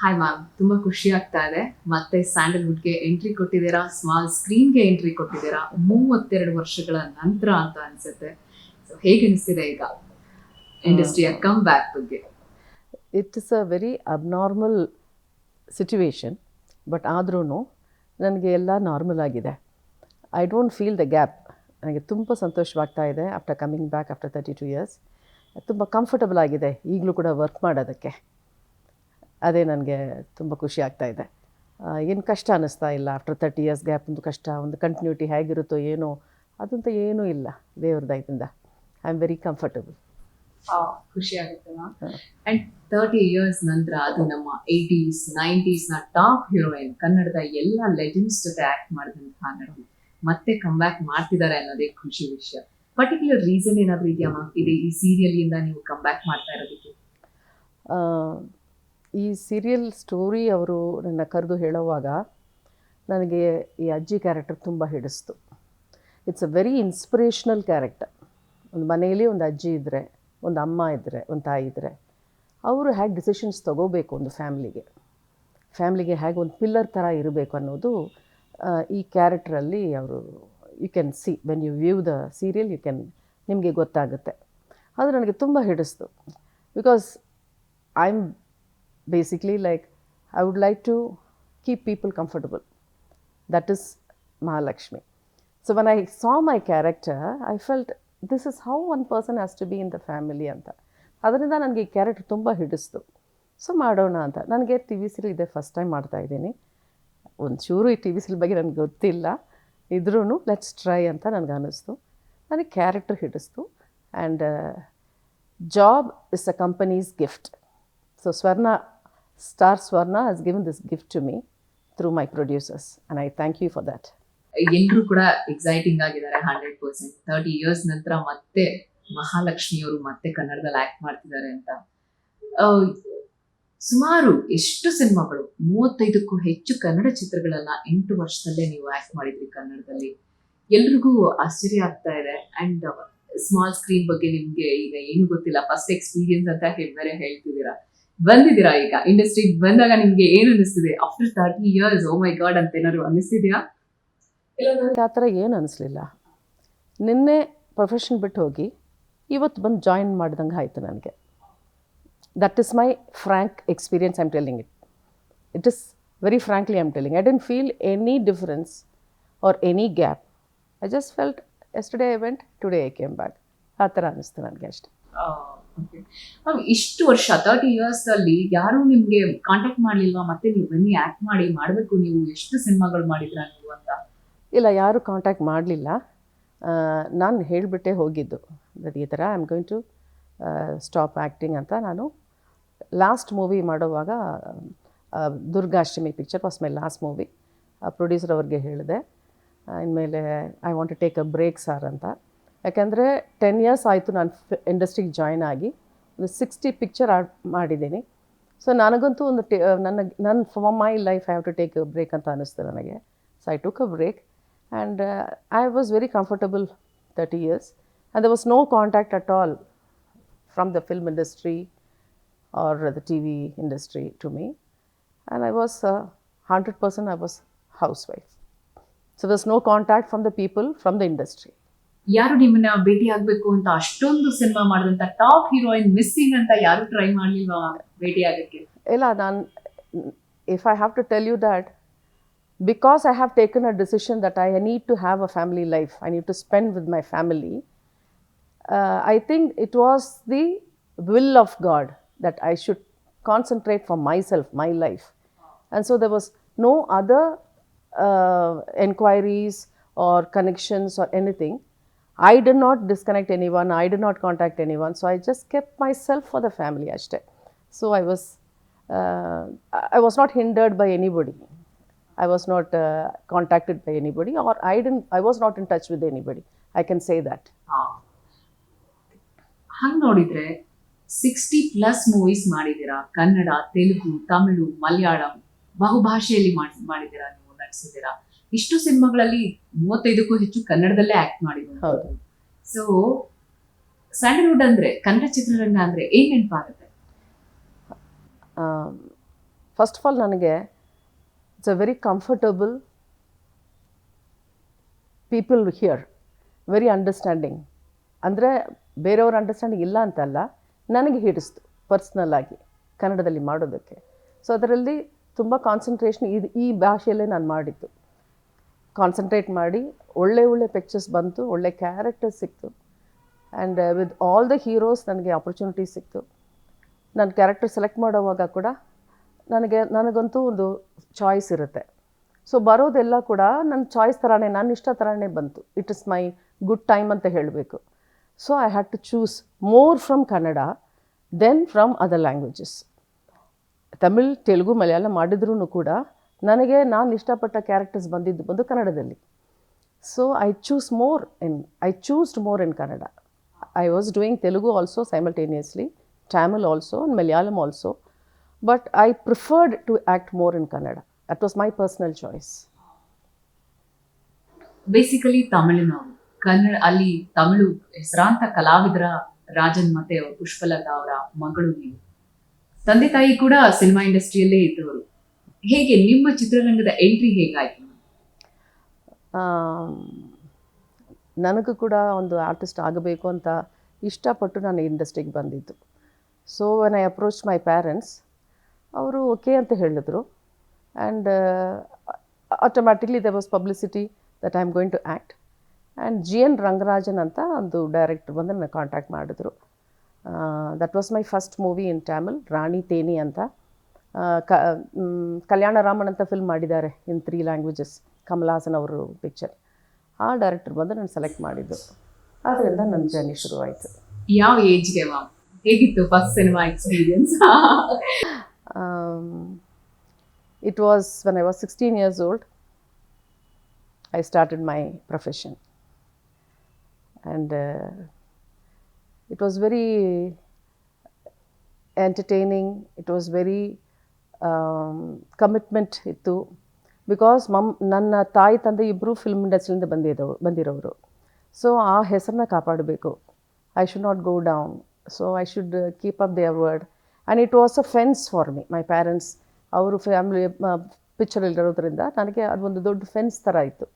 Hi ma'am, ತುಂಬಾ ಖುಷಿ ಆಗ್ತಾ ಇದೆ. ಮತ್ತೆ ಸ್ಯಾಂಡಲ್ವುಡ್ಗೆ ಎಂಟ್ರಿ ಕೊಟ್ಟಿದ್ದೀರಾ, ಸ್ಮಾಲ್ ಸ್ಕ್ರೀನ್ಗೆ ಎಂಟ್ರಿ ಕೊಟ್ಟಿದ್ದೀರಾ 32 ವರ್ಷಗಳ ನಂತರ ಅಂತ ಅನ್ಸುತ್ತೆ. ಸೊ ಹೇಗೆ ಅನಿಸ್ತಿದೆ ಈಗ ಇಂಡಸ್ಟ್ರಿಯ ಕಮ್ ಬ್ಯಾಕ್ ಬಗ್ಗೆ? It is a very abnormal situation, but ಆದ್ರೂ ನನಗೆ ಎಲ್ಲ ನಾರ್ಮಲ್ ಆಗಿದೆ. I don't feel the gap. ನನಗೆ ತುಂಬ ಸಂತೋಷವಾಗ್ತಾ ಇದೆ after coming back after 32 years. ತುಂಬ ಕಂಫರ್ಟಬಲ್ ಆಗಿದೆ ಈಗಲೂ ಕೂಡ ವರ್ಕ್ ಮಾಡೋದಕ್ಕೆ. ಅದೇ ನನಗೆ ತುಂಬ ಖುಷಿ ಆಗ್ತಾ ಇದೆ. ಏನು ಕಷ್ಟ ಅನ್ನಿಸ್ತಾ ಇಲ್ಲ. ಆಫ್ಟರ್ 30 ಇಯರ್ಸ್ ಗ್ಯಾಪ್ ಒಂದು ಕಷ್ಟ, ಒಂದು ಕಂಟಿನ್ಯೂಟಿ ಹೇಗಿರುತ್ತೋ ಏನೋ ಅದಂತ ಏನೂ ಇಲ್ಲ. ದೇವ್ರ ದಯದಿಂದ ಐ ಆಮ್ ವೆರಿ ಕಂಫರ್ಟಬಲ್. ಖುಷಿ ಆಗುತ್ತೆ ಮ್ಯಾಮ್. ಅಂಡ್ 30 ಇಯರ್ಸ್ ನಂತರ ಅದು ನಮ್ಮ 80s 90s ನ ಟಾಪ್ ಹೀರೋಯಿನ್, ಕನ್ನಡದ ಎಲ್ಲ ಲೆಜೆಂಡ್ಸ್ ಜೊತೆ ಆಕ್ಟ್ ಮಾಡಿದಂತಹ ನಟಿ ಮತ್ತೆ ಕಮ್ ಬ್ಯಾಕ್ ಮಾಡ್ತಿದ್ದಾರೆ ಅನ್ನೋದೇ ಖುಷಿ ವಿಷಯ. ಪರ್ಟಿಕ್ಯುಲರ್ ರೀಸನ್ ಏನಾದರೂ ಇದೆಯಾ ಮ್ಯಾಮ್ ಇದೆ ಈ ಸೀರಿಯಲ್ ಇಂದ ನೀವು ಕಮ್ ಬ್ಯಾಕ್ ಮಾಡ್ತಾ ಇರೋದಕ್ಕೆ? ಈ ಸೀರಿಯಲ್ ಸ್ಟೋರಿ ಅವರು ನನ್ನ ಕರೆದು ಹೇಳುವಾಗ ನನಗೆ ಈ ಅಜ್ಜಿ ಕ್ಯಾರೆಕ್ಟರ್ ತುಂಬ ಹಿಡಿಸ್ತು. It's a very inspirational character. ಒಂದು ಮನೆಯಲ್ಲಿ ಒಂದು ಅಜ್ಜಿ ಇದ್ದರೆ, ಒಂದು ಅಮ್ಮ ಇದ್ದರೆ, ಒಂದು ತಾಯಿ ಇದ್ದರೆ, ಅವರು ಹೇಗೆ ಡಿಸಿಷನ್ಸ್ ತೊಗೋಬೇಕು ಒಂದು ಫ್ಯಾಮ್ಲಿಗೆ ಹೇಗೆ ಒಂದು ಪಿಲ್ಲರ್ ಥರ ಇರಬೇಕು ಅನ್ನೋದು ಈ ಕ್ಯಾರೆಕ್ಟ್ರಲ್ಲಿ ಅವರು you can see when you view the serial, ನಿಮಗೆ ಗೊತ್ತಾಗುತ್ತೆ. ಅದು ನನಗೆ ತುಂಬ ಹಿಡಿಸ್ತು. Because I am basically like I would like to keep people comfortable. That is Mahalakshmi. So when I saw my character, I felt this is how one person has to be in the family anta. ಅದರಿಂದ ನನಗೆ ಈ character ತುಂಬ ಹಿಡಿಸ್ತು. So ಮಾಡೋಣ ಅಂತ. ನನಗೆ T V serial ಇದೆ first time ಮಾಡ್ತಾಯಿದ್ದೀನಿ. ಒಂಚೂರು ಈ ಟಿ ವಿ ಸೀರಿಯಲ್ ಬಗ್ಗೆ ನನಗೆ ಗೊತ್ತಿಲ್ಲ, ಇದ್ರೂ ಲೆಟ್ಸ್ ಟ್ರೈ ಅಂತ ನನಗೆ ಅನ್ನಿಸ್ತು. ನನಗೆ ಕ್ಯಾರೆಕ್ಟರ್ ಹಿಡಿಸ್ತು. And job is a company's gift. So Star Suvarna has given this gift to me through my producers, and I thank you for that. ಎಲ್ಲರೂ ಕೂಡ ಎಕ್ಸೈಟಿಂಗ್ ಆಗಿದ್ದಾರೆ 100%. 30 ಇಯರ್ಸ್ ನಂತರ ಮತ್ತೆ ಮಹಾಲಕ್ಷ್ಮಿ ಅವರು ಮತ್ತೆ ಕನ್ನಡದಲ್ಲಿ ಆಕ್ಟ್ ಮಾಡ್ತಿದ್ದಾರೆ ಅಂತ. ಸುಮಾರು ಎಷ್ಟು ಸಿನಿಮಾಗಳು, 35ಕ್ಕೂ ಹೆಚ್ಚು ಕನ್ನಡ ಚಿತ್ರಗಳನ್ನ 8 ವರ್ಷದಲ್ಲೇ ನೀವು ಆಕ್ಟ್ ಮಾಡಿದ್ರಿ ಕನ್ನಡದಲ್ಲಿ. ಎಲ್ರಿಗೂ ಆಶ್ಚರ್ಯ ಆಗ್ತಾ ಇದೆ. ಅಂಡ್ ಸ್ಮಾಲ್ ಸ್ಕ್ರೀನ್ ಬಗ್ಗೆ ನಿಮ್ಗೆ ಈಗ ಏನು ಗೊತ್ತಿಲ್ಲ, ಫಸ್ಟ್ ಎಕ್ಸ್ಪೀರಿಯನ್ಸ್ ಅಂತ ಬೇರೆ ಹೇಳ್ತಿದ್ದೀರಾ. ಬಂದಿದ್ದೀರಾ ಈಗ ಇಂಡಸ್ಟ್ರಿಗೆ ಬಂದಾಗ ನಿಮ್ಗೆ ಏನು ಅನಿಸ್ತಿದೆ ಆಫ್ಟರ್ 30 ಇಯರ್ಸ್? ಓ ಮೈ ಗಾಡ್ ಅಂತ ಏನಾದ್ರು ಅನ್ನಿಸ್ತಿದ್ಯಾ? ಇಲ್ಲ, ನನಗೆ ಆ ಥರ ಏನು ಅನಿಸ್ಲಿಲ್ಲ. ನಿನ್ನೆ ಪ್ರೊಫೆಷನ್ ಬಿಟ್ಟು ಹೋಗಿ ಇವತ್ತು ಬಂದು ಜಾಯಿನ್ ಮಾಡ್ದಂಗೆ ಆಯಿತು ನನಗೆ. That is my frank experience. I am telling it. It is very frankly I am telling. I dent feel any difference R any gap. I just felt yesterday I went, today I came back. ಆ ಥರ ಅನ್ನಿಸ್ತು ನನಗೆ ಅಷ್ಟೆ. ಇಷ್ಟು ವರ್ಷ 30 years ಅಲ್ಲಿ ಯಾರು ನಿಮ್ಗೆ ಕಾಂಟ್ಯಾಕ್ಟ್ ಮಾಡ್ಲಿಲ್ವಾ? ಮತ್ತೆ ನೀವು ಬನ್ನಿ ಆಕ್ಟ್ ಮಾಡಬೇಕು, ನೀವು ಎಷ್ಟು ಸಿನಿಮಾಗಳು ಮಾಡಿದ್ರ ನೀವು ಅಂತ? ಇಲ್ಲ, ಯಾರು ಕಾಂಟ್ಯಾಕ್ಟ್ ಮಾಡಲಿಲ್ಲ. ನಾನು ಹೇಳಿಬಿಟ್ಟೆ ಹೋಗಿದ್ದು, ಈ ಥರ I am going to stop acting ಅಂತ. ನಾನು ಲಾಸ್ಟ್ ಮೂವಿ ಮಾಡುವಾಗ Durgashtami picture was my last movie. Producer ಅವ್ರಿಗೆ ಹೇಳಿದೆ, ಇನ್ಮೇಲೆ I want to take a break sir ಅಂತ. ಯಾಕೆಂದರೆ 10 ಇಯರ್ಸ್ ಆಯಿತು ನಾನು ಇಂಡಸ್ಟ್ರಿಗೆ ಜಾಯ್ನ್ ಆಗಿ. ಒಂದು 60 ಪಿಕ್ಚರ್ ಮಾಡಿದ್ದೀನಿ. ಸೊ ನನಗಂತೂ ಒಂದು ನನ್ನ for my life I have to take a break ಅಂತ ಅನ್ನಿಸ್ತು ನನಗೆ. So I took a break and I was very comfortable 30 years. And there was no contact at all from the film industry or the TV industry to me. And I was 100% I was housewife. So there was no contact from the people from the industry. ಯಾರು ನಿಮ್ಮನ್ನ ಭೇಟಿ ಆಗ್ಬೇಕು ಅಂತ ಅಷ್ಟೊಂದು cinema ಮಾಡಿದಂತ top heroine missing ಅಂತ ಯಾರು try ಮಾಡ್ಲಿಲ್ವಾ ಭೇಟಿ ಆಗಕ್ಕೆ? ಇಲ್ಲ, ನಾನು if I have to tell you that because I have taken a decision that I need to have a family life, I need to spend with my family. I think it was the will of God that I should concentrate for myself, my life. And so there was no other enquiries or connections or anything. I did not disconnect anyone. I did not contact anyone. So I just kept myself for the family ashte. So I was not hindered by anybody. I was not contacted by anybody, or I was not in touch with anybody. I can say that. ಹಂಗೆ ನೋಡಿದ್ರೆ 60+ movies ಮಾಡಿದ್ದೀರಾ. ಕನ್ನಡ, ತೆಲುಗು, ತಮಿಳು, ಮಲಯಾಳಂ ಬಹುಭಾಷೆಯಲ್ಲಿ ಮಾಡಿದ್ದೀರಾ, ನೀವು ನಟಿಸಿದ್ದೀರಾ. ಇಷ್ಟು ಸಿನಿಮಾಗಳಲ್ಲಿ 35ಕ್ಕೂ ಹೆಚ್ಚು ಕನ್ನಡದಲ್ಲೇ act ಮಾಡಿದ್ರು. ಸೊ ಸ್ಯಾಂಡಲ್ವುಡ್ ಅಂದ್ರೆ, ಕನ್ನಡ ಚಿತ್ರರಂಗ ಅಂದ್ರೆ ಏನ್ ನೆನಪಾಗುತ್ತೆ? ಫಸ್ಟ್ ಆಫ್ ಆಲ್ ನನಗೆ it's a very comfortable people here, very understanding. ಅಂದರೆ ಬೇರೆಯವ್ರ ಅಂಡರ್ಸ್ಟ್ಯಾಂಡಿಂಗ್ ಇಲ್ಲ ಅಂತಲ್ಲ, ನನಗೆ ಹಿಡಿಸ್ತು ಪರ್ಸ್ನಲ್ ಆಗಿ ಕನ್ನಡದಲ್ಲಿ ಮಾಡೋದಕ್ಕೆ. ಸೊ ಅದರಲ್ಲಿ ತುಂಬ ಕಾನ್ಸಂಟ್ರೇಷನ್ ಈ ಭಾಷೆಯಲ್ಲೇ ನಾನು ಮಾಡಿದ್ದು. ಕಾನ್ಸಂಟ್ರೇಟ್ ಮಾಡಿ ಒಳ್ಳೆ ಪಿಕ್ಚರ್ಸ್ ಬಂತು, ಒಳ್ಳೆ ಕ್ಯಾರೆಕ್ಟರ್ಸ್ ಸಿಕ್ತು. And with all the heroes ನನಗೆ ಆಪರ್ಚುನಿಟಿ ಸಿಕ್ತು. ನಾನು ಕ್ಯಾರೆಕ್ಟರ್ ಸೆಲೆಕ್ಟ್ ಮಾಡೋವಾಗ ಕೂಡ ನನಗಂತೂ ಒಂದು ಚಾಯ್ಸ್ ಇರುತ್ತೆ. ಸೊ ಬರೋದೆಲ್ಲ ಕೂಡ ನನ್ನ ಚಾಯ್ಸ್ ಥರನೇ, ನನ್ನ ಇಷ್ಟ ಥರನೇ ಬಂತು. It is my good time ಅಂತ ಹೇಳಬೇಕು. So I had to choose more from Kannada than from other languages. Tamil, Telugu, Malayalam ಮಾಡಿದ್ರೂ ಕೂಡ ನನಗೆ ನಾನು ಇಷ್ಟಪಟ್ಟ ಕ್ಯಾರೆಕ್ಟರ್ಸ್ ಬಂದು ಕನ್ನಡದಲ್ಲಿ. So I choosed more in Kannada. I was doing Telugu also simultaneously, Tamil also and Malayalam also, but I preferred to act more in Kannada. That was my personal choice. Basically ತಮಿಳಿನವರು, ಕನ್ನಡ ಅಲ್ಲಿ ತಮಿಳು ಹೆಸರಾಂತ ಕಲಾವಿದರ ರಾಜನ್ ಮತ್ತೆ ಪುಷ್ಪಲತಾ ಅವರ ಮಗಳು ನೀವು. ತಂದೆ ತಾಯಿ ಕೂಡ ಸಿನಿಮಾ ಇಂಡಸ್ಟ್ರಿಯಲ್ಲೇ ಇದ್ದವರು. ಹೇಗೆ ನಿಮ್ಮ ಚಿತ್ರರಂಗದ ಎಂಟ್ರಿ ಹೇಗಾಯ್ತು? ನನಗೂ ಕೂಡ ಒಂದು ಆರ್ಟಿಸ್ಟ್ ಆಗಬೇಕು ಅಂತ ಇಷ್ಟಪಟ್ಟು ನಾನು ಇಂಡಸ್ಟ್ರಿಗೆ ಬಂದಿದ್ದು. So when I approach my parents, ಅವರು ಓಕೆ ಅಂತ ಹೇಳಿದ್ರು. And automatically they was publicity that I am going to act. And GN Rangarajan ಅಂತ ಒಂದು ಡೈರೆಕ್ಟರ್ ಬಂದು ನನ್ನ ಕಾಂಟ್ಯಾಕ್ಟ್ ಮಾಡಿದ್ರು. That was my first movie in Tamil, Rani Theni ಅಂತ. ಕಲ್ಯಾಣ ರಾಮನ್ ಅಂತ ಫಿಲ್ಮ್ ಮಾಡಿದ್ದಾರೆ ಇನ್ 3 ಲ್ಯಾಂಗ್ವೇಜಸ್, ಕಮಲ್ ಹಾಸನ್ ಅವರು ಪಿಕ್ಚರ್. ಆ ಡೈರೆಕ್ಟರ್ ಬಂದು ನಾನು ಸೆಲೆಕ್ಟ್ ಮಾಡಿದ್ದು. ಅದರಿಂದ ನನ್ನ ಜರ್ನಿ ಶುರುವಾಯಿತು. ಯಾವ ಏಜ್ಗೆ ಮ್ಯಾಮ್ ಹೇಗಿತ್ತು first cinema experience? It was when I was 16 years old. I started my profession, and it was very entertaining. It was very commitment ittu, because ನನ್ನ ತಾಯಿ ತಂದೆ ಇಬ್ಬರು ಫಿಲ್ಮ್ ಇಂಡಸ್ಟ್ರಿಯಿಂದ ಬಂದಿರೋರು. ಸೊ ಆ ಹೆಸರನ್ನ ಕಾಪಾಡಬೇಕು. I should not go down. So I should keep up their word. And it was a fence for me. My parents, ಅವರು family ಪಿಕ್ಚರಲ್ಲಿರೋದ್ರಿಂದ ನನಗೆ ಅದೊಂದು ದೊಡ್ಡ ಫೆನ್ಸ್ ಥರ ಇತ್ತು.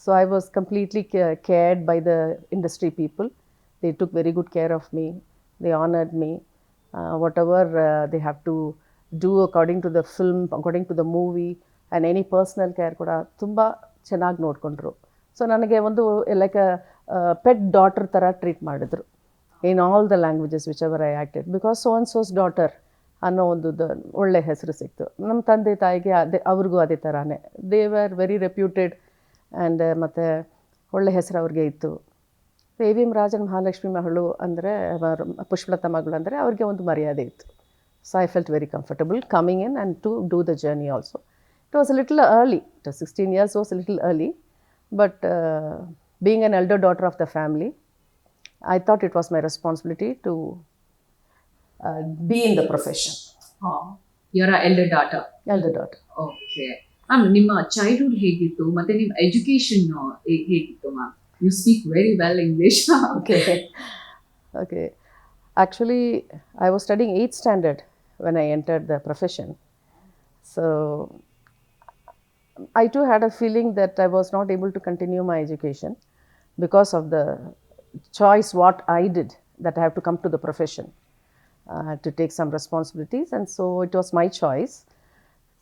So I was completely cared by the industry people. They took very good care of me. They honoured me. Whatever they have to do according to the film, according to the movie, and any personal care ಕೂಡ ತುಂಬ ಚೆನ್ನಾಗಿ ನೋಡಿಕೊಂಡ್ರು. ಸೊ ನನಗೆ ಒಂದು like pet daughter ಥರ treat ಮಾಡಿದ್ರು in all the languages whichever I acted, because so and sauce daughter ಅನ್ನೋ ಒಂದು ಒಳ್ಳೆ ಹೆಸರು ಸಿಕ್ತು. ನಮ್ಮ ತಂದೆ ತಾಯಿಗೆ ಅವ್ರಿಗೂ ಅದೇ ಥರನೇ. They were very reputed. And ಮತ್ತು ಒಳ್ಳೆ ಹೆಸರು ಅವ್ರಿಗೆ ಇತ್ತು. AVM ರಾಜನ್ ಮಹಾಲಕ್ಷ್ಮಿ ಮಗಳು ಅಂದರೆ, ಪುಷ್ಪಲತಾ ಮಗಳು ಅಂದರೆ ಅವ್ರಿಗೆ ಒಂದು ಮರ್ಯಾದೆ ಇತ್ತು. So I felt very comfortable coming in and to do the journey also. It was a little early. It was 16 years was a little early, but being an elder daughter of the family, I thought it was my responsibility to be in the profession. Oh, you're an elder daughter. Elder daughter. Okay. ನಿಮ್ಮ childhood ಹೇಗಿತ್ತು ಮತ್ತೆ ನಿಮ್ಮ education ಹೇಗಿತ್ತು ma'am? You speak very well English. Okay. Actually, I was studying 8th standard when I entered the profession. So I too had a feeling that I was not able to continue my education because of the choice what I did, that I have to come to the profession to take some responsibilities, and so it was my choice.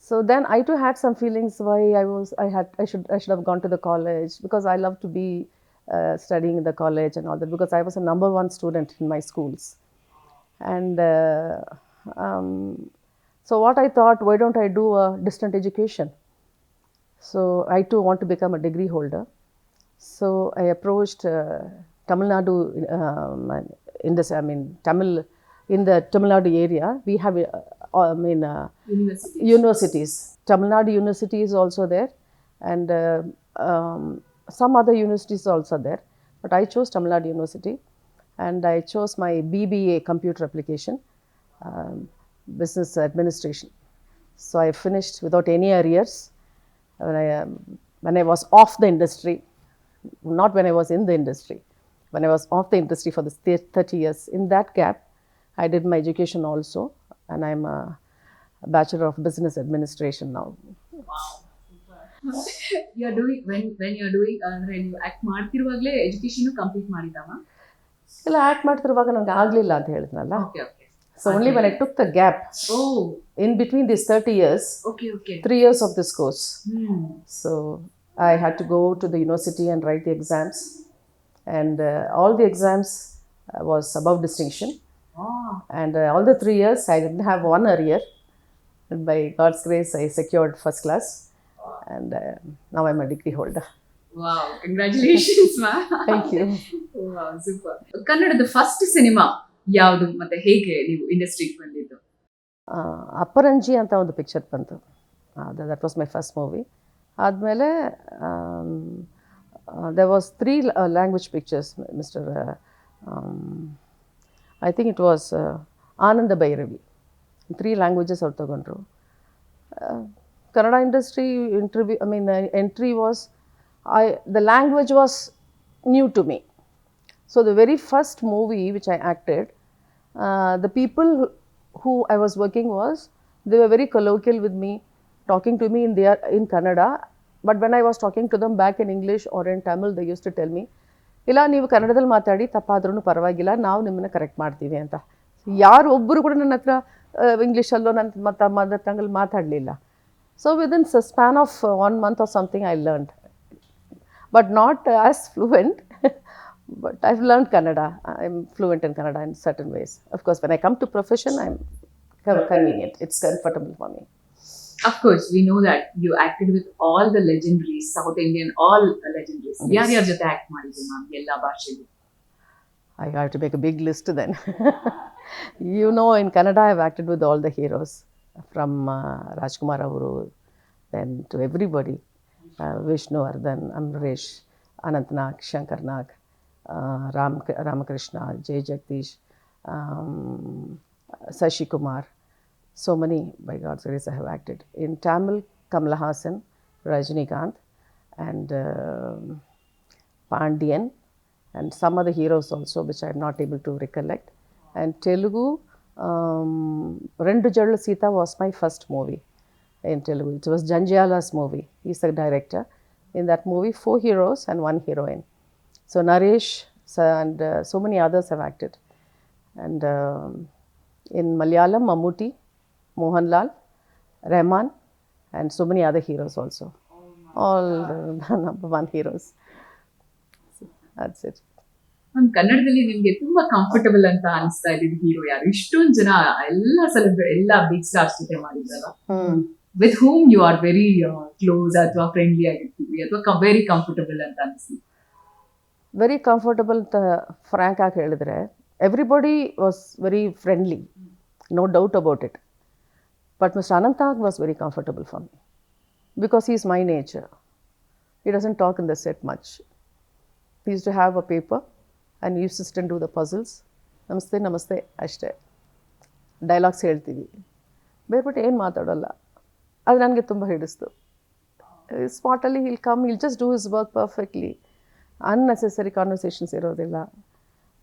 So then I too had some feelings why I should have gone to the college, because I love to be studying in the college and all that, because I was a number 1 student in my schools. And so what I thought, why don't I do a distant education? So I too want to become a degree holder. So I approached Tamil Nadu, Tamil, in the Tamil Nadu area. We have universities. Tamil Nadu University is also there, and some other universities also there. But I chose Tamil Nadu University, and I chose my BBA Computer Application, Business Administration. So I finished without any arrears. When I was off the industry, not when I was in the industry, when I was off the industry for the 30 years, in that gap, I did my education also, and I'm Bachelor of Business Administration now. Wow. You're doing when you're doing ಅಂದ್ರೆ ನೀವು act ಮಾಡ್ತಿರುವಾಗಲೇ education complete ಮಾಡಿದವ? ಇಲ್ಲ, act ಮಾಡ್ತಿರುವಾಗ ನನಗೆ ಆಗಲಿಲ್ಲ ಅಂತ ಹೇಳಿದ್ನಲ್ಲ. Okay okay. So only when I took the gap Oh. in between these 30 years, Okay okay. 3 years of this course. So I had to go to the university and write the exams, and all the exams was above distinction. oh. And all the 3 years I didn't have one arrear, and by God's grace I secured first class, and now I'm a degree holder. Wow, congratulations ma. Thank you. Wow, super. ಕನ್ನಡದ first cinema ಯಾವುದು ಮತ್ತೆ ಹೇಗೆ ನೀವು ಇಂಡಸ್ಟ್ರಿಗೆ ಬಂದಿದ್ದು? ಅಪ್ಪರಂಜಿ ಅಂತ ಒಂದು picture ಬಂತು, that was my first movie. ಆದಮೇಲೆ there was 3 language pictures, Mr. I think it was Ananda Bhairavi. 3 languages ಅವ್ರು ತಗೊಂಡ್ರು. Kannada industry interview, entry was, the language was new to me. So the very first movie which I acted, the people who I was working was, they were very colloquial with me, talking to me in Kannada. But when I was talking to them back in English or in Tamil, they used to tell me, ಇಲ್ಲ ನೀವು ಕನ್ನಡದಲ್ಲಿ ಮಾತಾಡಿ, ತಪ್ಪಾದ್ರೂ ಪರವಾಗಿಲ್ಲ, ನಾವು ನಿಮ್ಮನ್ನ correct ಮಾಡ್ತೀವಿ ಅಂತ. ಯಾರು ಒಬ್ಬರು ಕೂಡ ನನ್ನ ಹತ್ರ ಇಂಗ್ಲೀಷಲ್ಲೋ ನನ್ನ ಮದರ್ ಟಂಗಲ್ಲಿ ಮಾತಾಡಲಿಲ್ಲ. So within a span of 1 month or something I learned, but not as fluent. But I've learned Kannada. I'm fluent in Kannada in certain ways. Of course, when I come to profession, I'm convenient. It's comfortable for me. Of course, we know that you acted with all the legendaries, South Indian, all legendaries. Yes. ಯಾರ್ಯಾರ ಜೊತೆ act ಮಾಡಿದ್ರು ma'am ಎಲ್ಲ ಭಾಷೆಗೂ? I have to make a big list then. You know, in Kannada, I've acted with all the heroes, from Rajkumar Avuru, then to everybody. Vishnu Ardhan, Amresh, Anantnag, Shankarnag, Ramakrishna, Jay Jagdish, Sashi Kumar. So many, by God's grace, I have acted. In Tamil, Kamal Haasan, Rajinikanth, and Pandian, and some other heroes also, which I am not able to recollect. And Telugu, Rendu Jadla Sita was my first movie in Telugu. It was Janjala's movie. He's the director. In that movie, 4 heroes and 1 heroine. So Naresh and so many others have acted. And in Malayalam, Mammootty, Mohanlal, Rahman, and so many other heroes also. All number 1 heroes. So that's it. Ma'am, ಕನ್ನಡದಲ್ಲಿ ನಿಮ್ಗೆ ತುಂಬಾ comfortable ಅಂತ ಅನಿಸ್ತಾ ಇದ್ದಿದ್ದು hero ಯಾರು? ಇಷ್ಟೊಂದು ಜನ ಎಲ್ಲ ಬಿಗ್ ಸ್ಟಾರ್ಸ್ ಜೊತೆ ಮಾಡಿದ್ರಲ್ಲ, with whom you are very close ಅಥವಾ ಫ್ರೆಂಡ್ಲಿ ಆಗಿರ್ತೀವಿ ಅಥವಾ ವೆರಿ ಕಂಫರ್ಟಬಲ್ ಅಂತ ಅನಿಸ್ತೀವಿ? ವೆರಿ ಕಂಫರ್ಟಬಲ್ ಅಂತ ಫ್ರ್ಯಾಂಕ್ ಆಗಿ ಹೇಳಿದ್ರೆ, everybody was very friendly, no doubt about it. But mister Anantnag was very comfortable for me, because he is my nature. He doesn't talk in the set much. He used to have a paper and he used to sit and do the puzzles. ನಮಸ್ತೆ ನಮಸ್ತೆ ಅಷ್ಟೇ, dialogues ಹೇಳ್ತೀವಿ, ಬೇರೆ ಬಿಟ್ಟು ಏನು ಮಾತಾಡೋಲ್ಲ. ಅದು ನನಗೆ ತುಂಬ ಹಿಡಿಸ್ತು. ಸ್ಪಾಟಲ್ಲಿ he'll come, he'll just do his work perfectly. Unnecessary conversations ಇರೋದಿಲ್ಲ.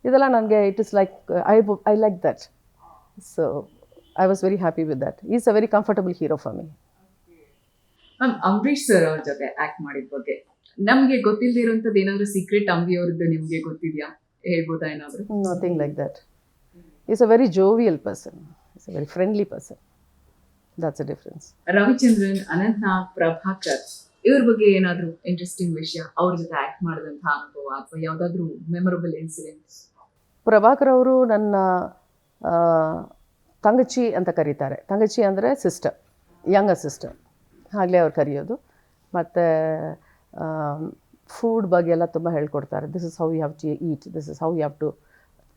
ಇದೆಲ್ಲ ನನಗೆ it is like I like that. So I was very happy with that. Is a very comfortable hero for me. Ma'am, Ambareesh sir ಅವ್ರ ಜೊತೆ act ಮಾಡಿದ ಬಗ್ಗೆ ನಮಗೆ ಗೊತ್ತಿಲ್ಲದೆ ಇರುವಂತದ್ದು ಏನಾದ್ರು ಸೀಕ್ರೆಟ್ ಅಂಬಿ ಅವ್ರದ್ದು ನಿಮ್ಗೆ ಗೊತ್ತಿದ್ಯಾ? ಹೇಳ್ಬೋದಾ ಏನಾದ್ರು? Nothing like that. He's a very jovial person. He's a very friendly person. That's the difference. Ravichandran, Anantnag, Prabhakar ಇವ್ರ ಬಗ್ಗೆ ಏನಾದ್ರು ಇಂಟ್ರೆಸ್ಟಿಂಗ್ ವಿಷಯ, ಅವ್ರ ಜೊತೆ ಆಕ್ಟ್ ಮಾಡಿದಂಥ ಅನುಭವ ಅಥವಾ ಯಾವ್ದಾದ್ರು ಮೆಮೊರಬಲ್ ಇನ್ಸಿಡೆಂಟ್ಸ್? ಪ್ರಭಾಕರ್ ಅವರು ನನ್ನ ತಂಗಚಿ ಅಂತ ಕರೀತಾರೆ. ತಂಗಚಿ ಅಂದರೆ ಸಿಸ್ಟರ್, ಯಂಗರ್ ಸಿಸ್ಟರ್, ಆಗಲೇ ಅವ್ರು ಕರೆಯೋದು. ಮತ್ತು ಫುಡ್ ಬಗ್ಗೆ ಎಲ್ಲ ತುಂಬ ಹೇಳ್ಕೊಡ್ತಾರೆ. This is how you have to eat, this is how you have to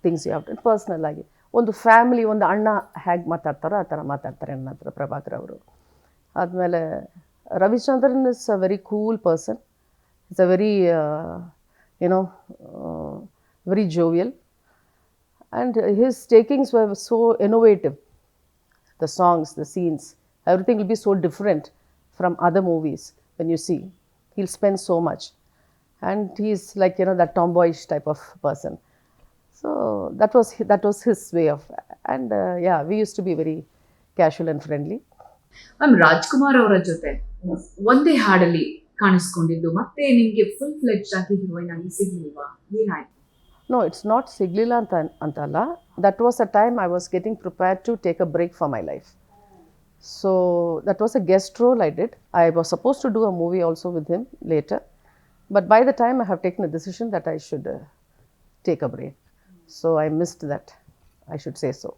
things you have to. Personal ಆಗಿ ಒಂದು ಫ್ಯಾಮಿಲಿ, ಒಂದು ಅಣ್ಣ ಹೇಗೆ ಮಾತಾಡ್ತಾರೋ ಆ ಥರ ಮಾತಾಡ್ತಾರೆ ನನ್ನ ಹತ್ರ ಪ್ರಭಾಕರ್ ಅವರು. ಆದಮೇಲೆ Ravichandran is a very cool person. It's a very very jovial, and his takings were so innovative. The songs, the scenes, everything will be so different from other movies. When you see, he'll spend so much, and he's like, that tomboyish type of person. So that was his way of, and yeah, we used to be very casual and friendly. Ma'am Rajkumar ಅವರ ಜೊತೆ ಒಂದೇ ಹಾಡಲ್ಲಿ ಕಾಣಿಸ್ಕೊಂಡಿದ್ದು ಮತ್ತೆ ನಿಮ್ಗೆ full fledge ಆಗಿ heroine ಆಗಿ ಸಿಗ್ಲಿಲ್ವಾ, ಏನಾಯ್ತು? No, it's not ಸಿಗಲಿಲ್ಲ ಅಂತಲ್ಲ. That was a time I was getting prepared to take a break for my life. So that was a guest role I did. I was supposed to do a movie also with him later. But by the time I have taken a decision that I should take a break. So I missed that, I should say so.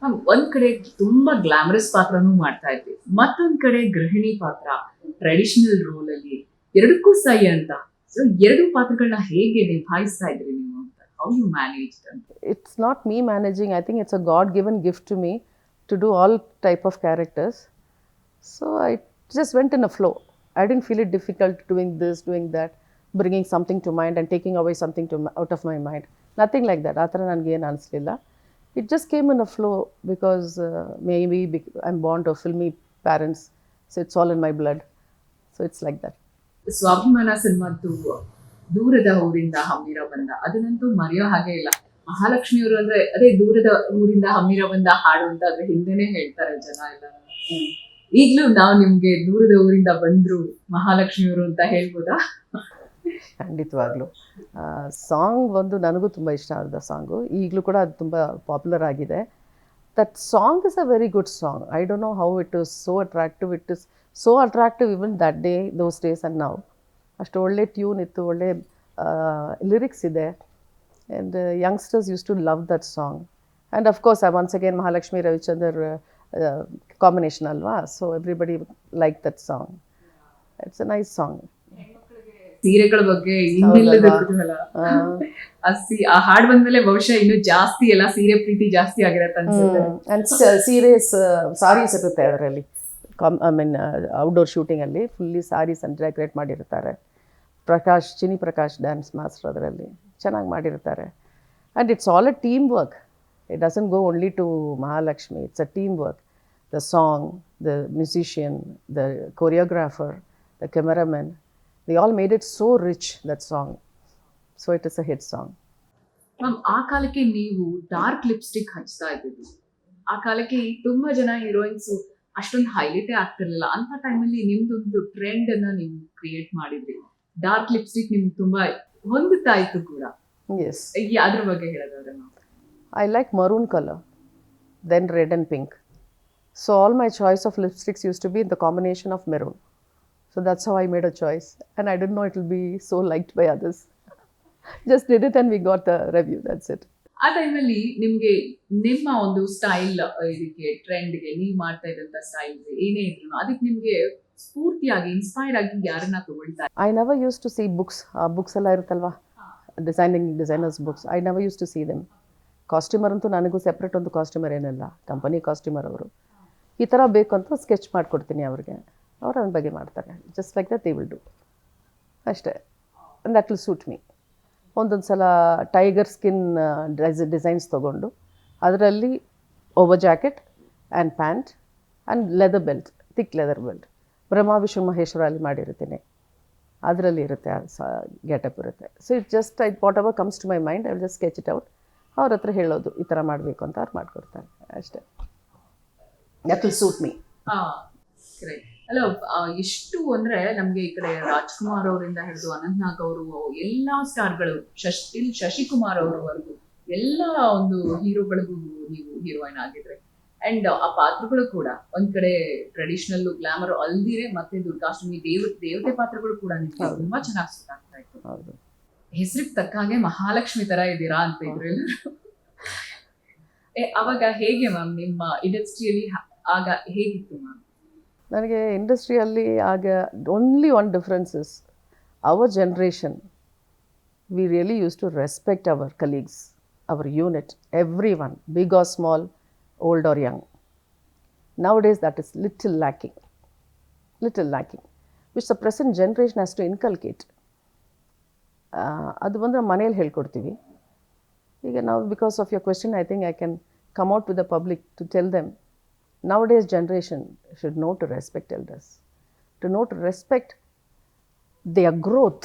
Ma'am ಒಂದ್ ಕಡೆ ತುಂಬಾ glamorous ಪಾತ್ರನೂ ಮಾಡ್ತಾ ಇದ್ವಿ, ಮತ್ತೊಂದ್ ಕಡೆ ಗೃಹಿಣಿ ಪಾತ್ರ, traditional roll ಅಲ್ಲಿ ಎರಡಕ್ಕೂ ಸೈ ಅಂತ. ಸೊ ಎರಡು ಪಾತ್ರಗಳನ್ನ ಹೇಗೆ ನಿಭಾಯಿಸ್ತಾ ಇದ್ರಿ ನೀವು ಅಂತ? ಹೌ ಯು ಮ್ಯಾನೇಜ್ ಅಂತ? It's not me managing. I think it's a God-given gift to me to do all type of characters. So I just went in a flow. I didn't feel it difficult doing this, doing that, bringing something to mind and taking away something out of my mind. Nothing like that. ಆ ಥರ ನನಗೇನು ಅನಿಸ್ಲಿಲ್ಲ. It just came in a flow because maybe I'm born to filmy parents, so it's all in my blood. So it's like that. ಸ್ವಾಭಿಮಾನ ಸಿನಿಮಾದ್ದು ದೂರದ ಊರಿಂದ ಹಮ್ಮಿರ ಬಂದ ಅದನ್ನಂತೂ ಮರೆಯೋ ಹಾಗೆ ಇಲ್ಲ. ಮಹಾಲಕ್ಷ್ಮಿ ಅವರು ಅಂದ್ರೆ ಅದೇ ದೂರದ ಊರಿಂದ ಹಮ್ಮಿರ ಬಂದ ಹಾಡು ಅಂತ ಅದ್ರ ಹಿಂದೆನೆ ಹೇಳ್ತಾರೆ ಜನ ಎಲ್ಲ. ಈಗ್ಲೂ ನಾವು ನಿಮ್ಗೆ ದೂರದ ಊರಿಂದ ಬಂದ್ರು ಮಹಾಲಕ್ಷ್ಮಿ ಅವರು ಅಂತ ಹೇಳ್ಬೋದಾ? ಖಂಡಿತವಾಗ್ಲೂ. ಸಾಂಗ್ ಒಂದು ನನಗೂ ತುಂಬ ಇಷ್ಟ ಆದ ಸಾಂಗು, ಈಗಲೂ ಕೂಡ ಅದು ತುಂಬ ಪಾಪ್ಯುಲರ್ ಆಗಿದೆ. That song is a very good song. I don't know how it is so attractive. It is so attractive even that day, those days and ನಾವು. ಅಷ್ಟು ಒಳ್ಳೆ ಟ್ಯೂನ್ ಇತ್ತು, ಒಳ್ಳೆ ಲಿರಿಕ್ಸ್ ಇದೆ. And youngsters use to love that song. And of course once again Mahalakshmi Ravichandar combination ಅಲ್ವಾ, so everybody like that song. It's a nice song. ಸೀರೆಗಳ ಬಗ್ಗೆ ಇನ್ನೆಲ್ಲದ ಕುತೂಹಲ. ಆ ಹಾಡ್ ಬಂದ್ಮೇಲೆ ಬಹುಶಃ ಇನ್ನು ಜಾಸ್ತಿ ಎಲ್ಲ ಸೀರೆ ಪ್ರೀತಿ ಜಾಸ್ತಿ ಆಗಿರತ್ತೆ ಅನ್ಸುತ್ತೆ. ಅಂಡ್ ಸೀರೆಸ್ ಸಾರೀಸ್ ಇರುತ್ತೆ ಅದರಲ್ಲಿ. ಐ ಮೀನ್ ಔಟ್ಡೋರ್ ಶೂಟಿಂಗಲ್ಲಿ ಫುಲ್ಲಿ ಸಾರೀಸ್ ಅಂತ ಡೆಕೋರೇಟ್ ಮಾಡಿರ್ತಾರೆ. ಚಿನಿ ಪ್ರಕಾಶ್ ಡ್ಯಾನ್ಸ್ ಮಾಸ್ಟರ್ ಅದರಲ್ಲಿ ಚೆನ್ನಾಗಿ ಮಾಡಿರ್ತಾರೆ. And it's all a team work. It doesn't go only to Mahalakshmi, it's a team work. The song, the musician, the choreographer, the cameraman, they all made it so rich, that song. So it is a hit song. Ma'am ಆ ಕಾಲಕ್ಕೆ ನೀವು dark lipstick ಹಚ್ತಾ ಇದ್ದಿದ್ದು, ಆ ಕಾಲಕ್ಕೆ ತುಂಬಾ ಜನ heroines ಅಷ್ಟೊಂದು ಹೈಲೈಟೇ ಆಗ್ತಿರ್ಲಿಲ್ಲ. ಅಂತ ಟೈಮಲ್ಲಿ ನಿಮ್ದೊಂದು ಟ್ರೆಂಡ್ ಅನ್ನ ನೀವು ಕ್ರಿಯೇಟ್ ಮಾಡಿದ್ರಿ. ಡಾರ್ಕ್ ಲಿಪ್ಸ್ಟಿಕ್ ನಿಮ್ಗೆ ತುಂಬಾ ಹೊಂದುತ್ತಾ ಇತ್ತು ಕೂಡ. Yes. ಅದ್ರ ಬಗ್ಗೆ ಹೇಳೋದಾದ್ರೆ ನಾವು, I like maroon color, then red and pink. So all my choice of lipsticks used to be in the combination of maroon. So that's how I made a choice. And I didn't know it will be so liked by others. Just did it and we got the review, that's it. ಆ ಟೈಮಲ್ಲಿ ನಿಮ್ಗೆ ನಿಮ್ಮ ಒಂದು style, ಇದಕ್ಕೆ ಟ್ರೆಂಡ್ಗೆ ನೀವು ಮಾಡ್ತಾ ಇದ್ದಂಥ style ಏನೇ ಇದ್ರು ಅದಕ್ಕೆ ನಿಮ್ಗೆ ಸ್ಫೂರ್ತಿಯಾಗಿ ಇನ್ಸ್ಪೈರ್ ಆಗಿ ಯಾರನ್ನ ತಗೊಳ್ತಾರೆ? I never used to see books. Books ಎಲ್ಲ ಇರುತ್ತಲ್ವಾ, designers books. I never used to see them. Customer ಅಂತೂ ನನಗೂ ಸೆಪ್ರೇಟ್ ಒಂದು ಕಾಸ್ಟ್ಯೂಮರ್ ಏನಿಲ್ಲ, ಕಂಪನಿ ಕಾಸ್ಟ್ಯೂಮರ್ ಅವರು. ಈ ಥರ ಬೇಕು ಅಂತ ಸ್ಕೆಚ್ ಮಾಡಿಕೊಡ್ತೀನಿ ಅವ್ರಿಗೆ, ಅವ್ರು ಅವನ ಬಗ್ಗೆ ಮಾಡ್ತಾರೆ. Just like that they will do ಅಷ್ಟೇ. And that will suit me. ಒಂದೊಂದು ಸಲ ಟೈಗರ್ ಸ್ಕಿನ್ ಡಿಸೈನ್ಸ್ ತೊಗೊಂಡು ಅದರಲ್ಲಿ over jacket and pant and leather belt, thick leather belt, Brahma Vishnu ಮಹೇಶ್ವರಲ್ಲಿ ಮಾಡಿರ್ತೀನಿ. ಅದರಲ್ಲಿ ಇರುತ್ತೆ ಗೆಟಪ್ ಇರುತ್ತೆ. So it just whatever comes to my mind, I will just sketch it out. ಅವ್ರ ಹತ್ರ ಹೇಳೋದು ಈ ಥರ ಮಾಡಬೇಕು ಅಂತ ಅವ್ರು ಮಾಡಿಕೊಡ್ತಾರೆ ಅಷ್ಟೇ. That will suit me. ಅಲ್ಲ, ಎಷ್ಟು ಅಂದ್ರೆ ನಮ್ಗೆ ಈ ಕಡೆ ರಾಜ್ಕುಮಾರ್ ಅವರಿಂದ ಹಿಡಿದು ಅನಂತ್ ನಾಗ್ ಅವರು, ಎಲ್ಲಾ ಸ್ಟಾರ್ಗಳು, ಶಶಿಕುಮಾರ್ ಅವರವರೆಗೂ ಎಲ್ಲ ಒಂದು ಹೀರೋಗಳಿಗೂ ನೀವು ಹೀರೋಯಿನ್ ಆಗಿದ್ರೆ. ಅಂಡ್ ಆ ಪಾತ್ರಗಳು ಕೂಡ ಒಂದ್ ಕಡೆ ಟ್ರೆಡಿಷನಲ್ ಗ್ಲಾಮರ್ ಅಲ್ದಿರೆ ಮತ್ತೆ ದುರ್ಗಾಷ್ಟಮಿ ದೇವತೆ ಪಾತ್ರಗಳು ಕೂಡ ನಿಮ್ಗೆ ತುಂಬಾ ಚೆನ್ನಾಗಿ ಸೂಟ್ ಆಗ್ತಾ ಇತ್ತು. ಹೆಸರಿಗೆ ತಕ್ಕ ಹಾಗೆ ಮಹಾಲಕ್ಷ್ಮಿ ತರ ಇದ್ದೀರಾ ಅಂತ ಇದ್ರು ಎಲ್ಲರೂ. ಅವಾಗ ಹೇಗೆ ಮ್ಯಾಮ್ ನಿಮ್ಮ ಇಂಡಸ್ಟ್ರಿಯಲ್ಲಿ ಆಗ ಹೇಗಿತ್ತು ಮ್ಯಾಮ್? ನನಗೆ ಇಂಡಸ್ಟ್ರಿಯಲ್ಲಿ ಆಗ only one difference is our generation, we really use to respect our colleagues, our unit, everyone, big or small, old or young. Nowadays that is little lacking, which the present generation has to inculcate. ಅದು ಬಂದರೆ ಮನೇಲಿ ಹೇಳ್ಕೊಡ್ತೀವಿ. ಈಗ ನಾವು, because of your question, I think I can come out with the public to tell them, nowadays generation should know to respect elders, to know to respect their growth.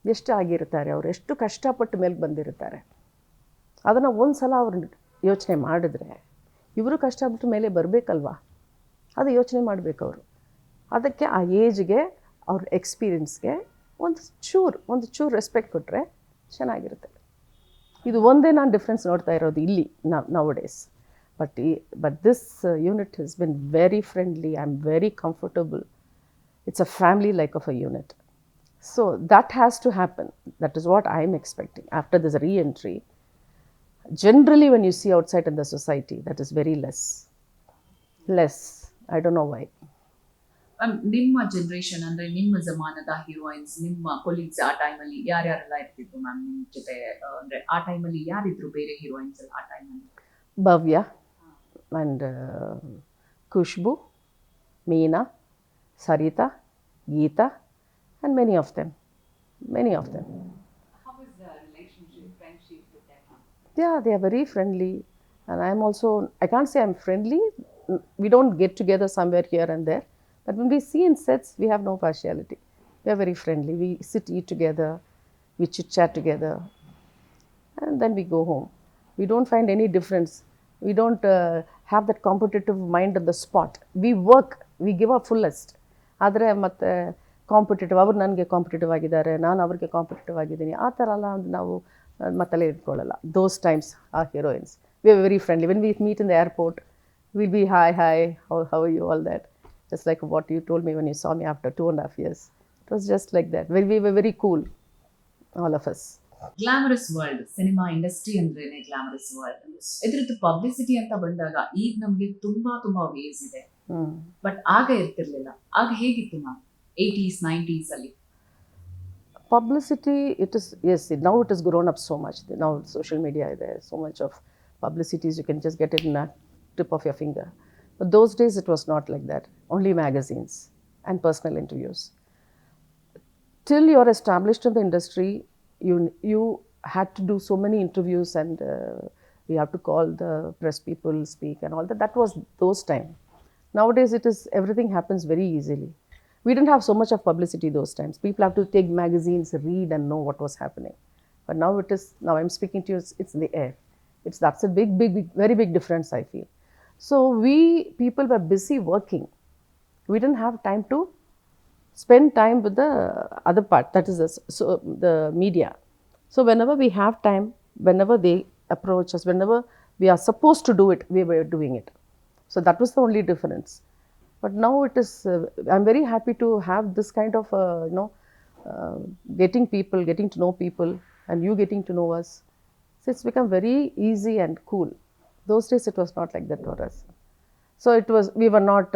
ಎಷ್ಟು ಆಗಿರ್ತಾರೆ ಅವರು, ಎಷ್ಟು ಕಷ್ಟಪಟ್ಟು ಮೇಲೆ ಬಂದಿರ್ತಾರೆ, ಅದನ್ನು ಒಂದು ಸಲ ಅವ್ರು ಯೋಚನೆ ಮಾಡಿದ್ರೆ ಇವರು ಕಷ್ಟಪಟ್ಟು ಮೇಲೆ ಬರಬೇಕಲ್ವಾ. ಅದು ಯೋಚನೆ ಮಾಡಬೇಕು ಅವರು. ಅದಕ್ಕೆ ಆ ಏಜ್ಗೆ ಅವ್ರ ಎಕ್ಸ್ಪೀರಿಯನ್ಸ್ಗೆ ಒಂದು ಚೂರು ರೆಸ್ಪೆಕ್ಟ್ ಕೊಟ್ಟರೆ ಚೆನ್ನಾಗಿರುತ್ತೆ. ಇದು ಒಂದೇ ನಾನು ಡಿಫ್ರೆನ್ಸ್ ನೋಡ್ತಾ ಇರೋದು ಇಲ್ಲಿ now days. But this unit has been very friendly. I'm very comfortable. It's a family like of a unit. So that has to happen. That is what I'm expecting after this re-entry. Generally when you see outside in the society, that is very less. I don't know why. ನಿಮ್ಮ generation ಅಂದ್ರೆ ನಿಮ್ಮ ಜಮಾನದ heroines, ನಿಮ್ಮ colleagues ಆ ಟೈಮಲ್ಲಿ ಯಾರ್ಯಾರೆಲ್ಲ ಇರ್ತಿದ್ರು ma'am ನಿಮ್ಮ ಜೊತೆ? ಅಂದ್ರೆ ಆ ಟೈಮಲ್ಲಿ ಯಾರಿದ್ರು ಬೇರೆ ಹೀರೋಯಿನ್ಸ್ ಆ ಟೈಮಲ್ಲಿ? Bhavya and Kushbu, Meena, Sarita, Geeta, and many of them. How is the relationship, friendship with them? Yeah, they are very friendly, and I'm also, I can't say I'm friendly. We don't get together somewhere here and there, but when we see in sets, we have no partiality. We are very friendly. We sit, eat together, we chit chat together, and then we go home. We don't find any difference. We don't have that competitive mind on the spot. We work, we give our fullest. ಆದರೆ ಮತ್ತು competitive, ಅವ್ರು ನನಗೆ competitive ಆಗಿದ್ದಾರೆ, ನಾನು ಅವ್ರಿಗೆ competitive ಆಗಿದ್ದೀನಿ, ಆ ಥರ ಎಲ್ಲ ನಾವು ಮತ್ತಲ್ಲೇ ಇಟ್ಕೊಳ್ಳಲ್ಲ. ದೋಸ್ ಟೈಮ್ಸ್ ಆ heroines we are very friendly. When we meet in the airport will be hi, how are you, all that. Just like what you told me when you saw me after 2.5 years. It was just like that. We were very cool, all of us. Glamorous world, cinema industry ಅಂದ್ರೇನೆ glamorous world. ಇದ್ರದ್ದು publicity ಅಂತ ಬಂದಾಗ ಈಗ ನಮ್ಗೆ ತುಂಬಾ ways ಇದೆ, but ಆಗ ಇರ್ತಿರ್ಲಿಲ್ಲ. ಆಗ ಹೇಗಿತ್ತು ಮ್ಯಾಮ್ 80s 90s ಅಲ್ಲಿ? Publicity, it is, yes, now it has grown up so much. Now social media is there, so much of publicities, you can just get it in a tip of your finger. But those days it was not like that. Only magazines and personal interviews. Till you are established in the industry, you had to do so many interviews, and you have to call the press people, speak and all that. That was those time. Nowadays it is, everything happens very easily. We didn't have so much of publicity those times. People have to take magazines, read and know what was happening. But now it is, now I'm speaking to you, it's in the air. That's a big, very big difference, I feel. So we people were busy working. We didn't have time to spend time with the other part, that is the media. So whenever we have time, whenever they approach us, whenever we are supposed to do it, we were doing it. So that was the only difference. But now it is, I'm very happy to have this kind of getting to know people, and you getting to know us. So it's become very easy and cool. Those days it was not like that for us. So it was, we were not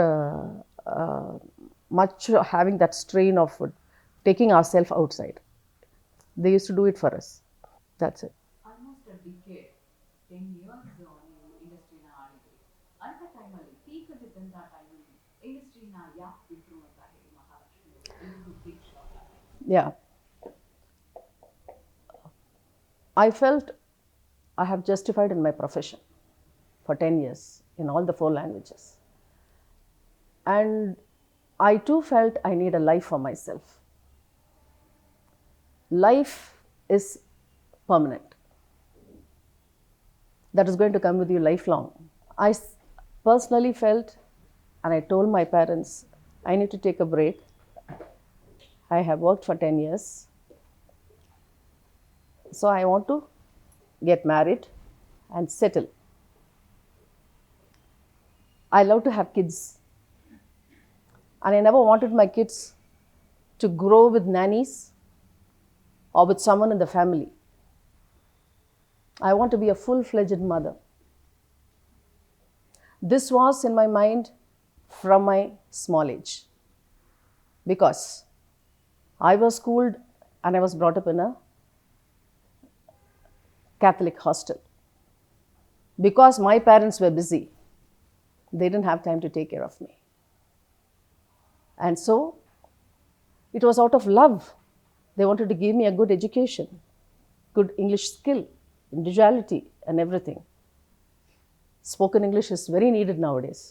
much having that strain of taking ourselves outside. They used to do it for us. That's it. Almost a decade, 10 years ನೀವು ಇಂಡಸ್ಟ್ರಿನ ಆಡಿದ್ರಿ. ಅಂತ ಟೈಮಲ್ಲಿ peak ಆಗಿದ್ದಂಥ ಟೈಮಲ್ಲಿ ಇಂಡಸ್ಟ್ರಿನ ಯಾಕೆ ಬಿಟ್ಟರು ಅಂತ ಹೇಳಿ Mahalakshmi? Yeah. I felt I have justified in my profession for 10 years in all the 4 languages. And I too felt I need a life for myself. Life is permanent. That is going to come with you lifelong. I personally felt, and I told my parents, I need to take a break. I have worked for 10 years. So I want to get married and settle. I love to have kids. And I never wanted my kids to grow with nannies or with someone in the family. I want to be a full-fledged mother. This was in my mind from my small age, because I was schooled and I was brought up in a Catholic hostel. Because my parents were busy, they didn't have time to take care of me. And so it was out of love. They wanted to give me a good education, good English skill, individuality and everything. Spoken English is very needed nowadays.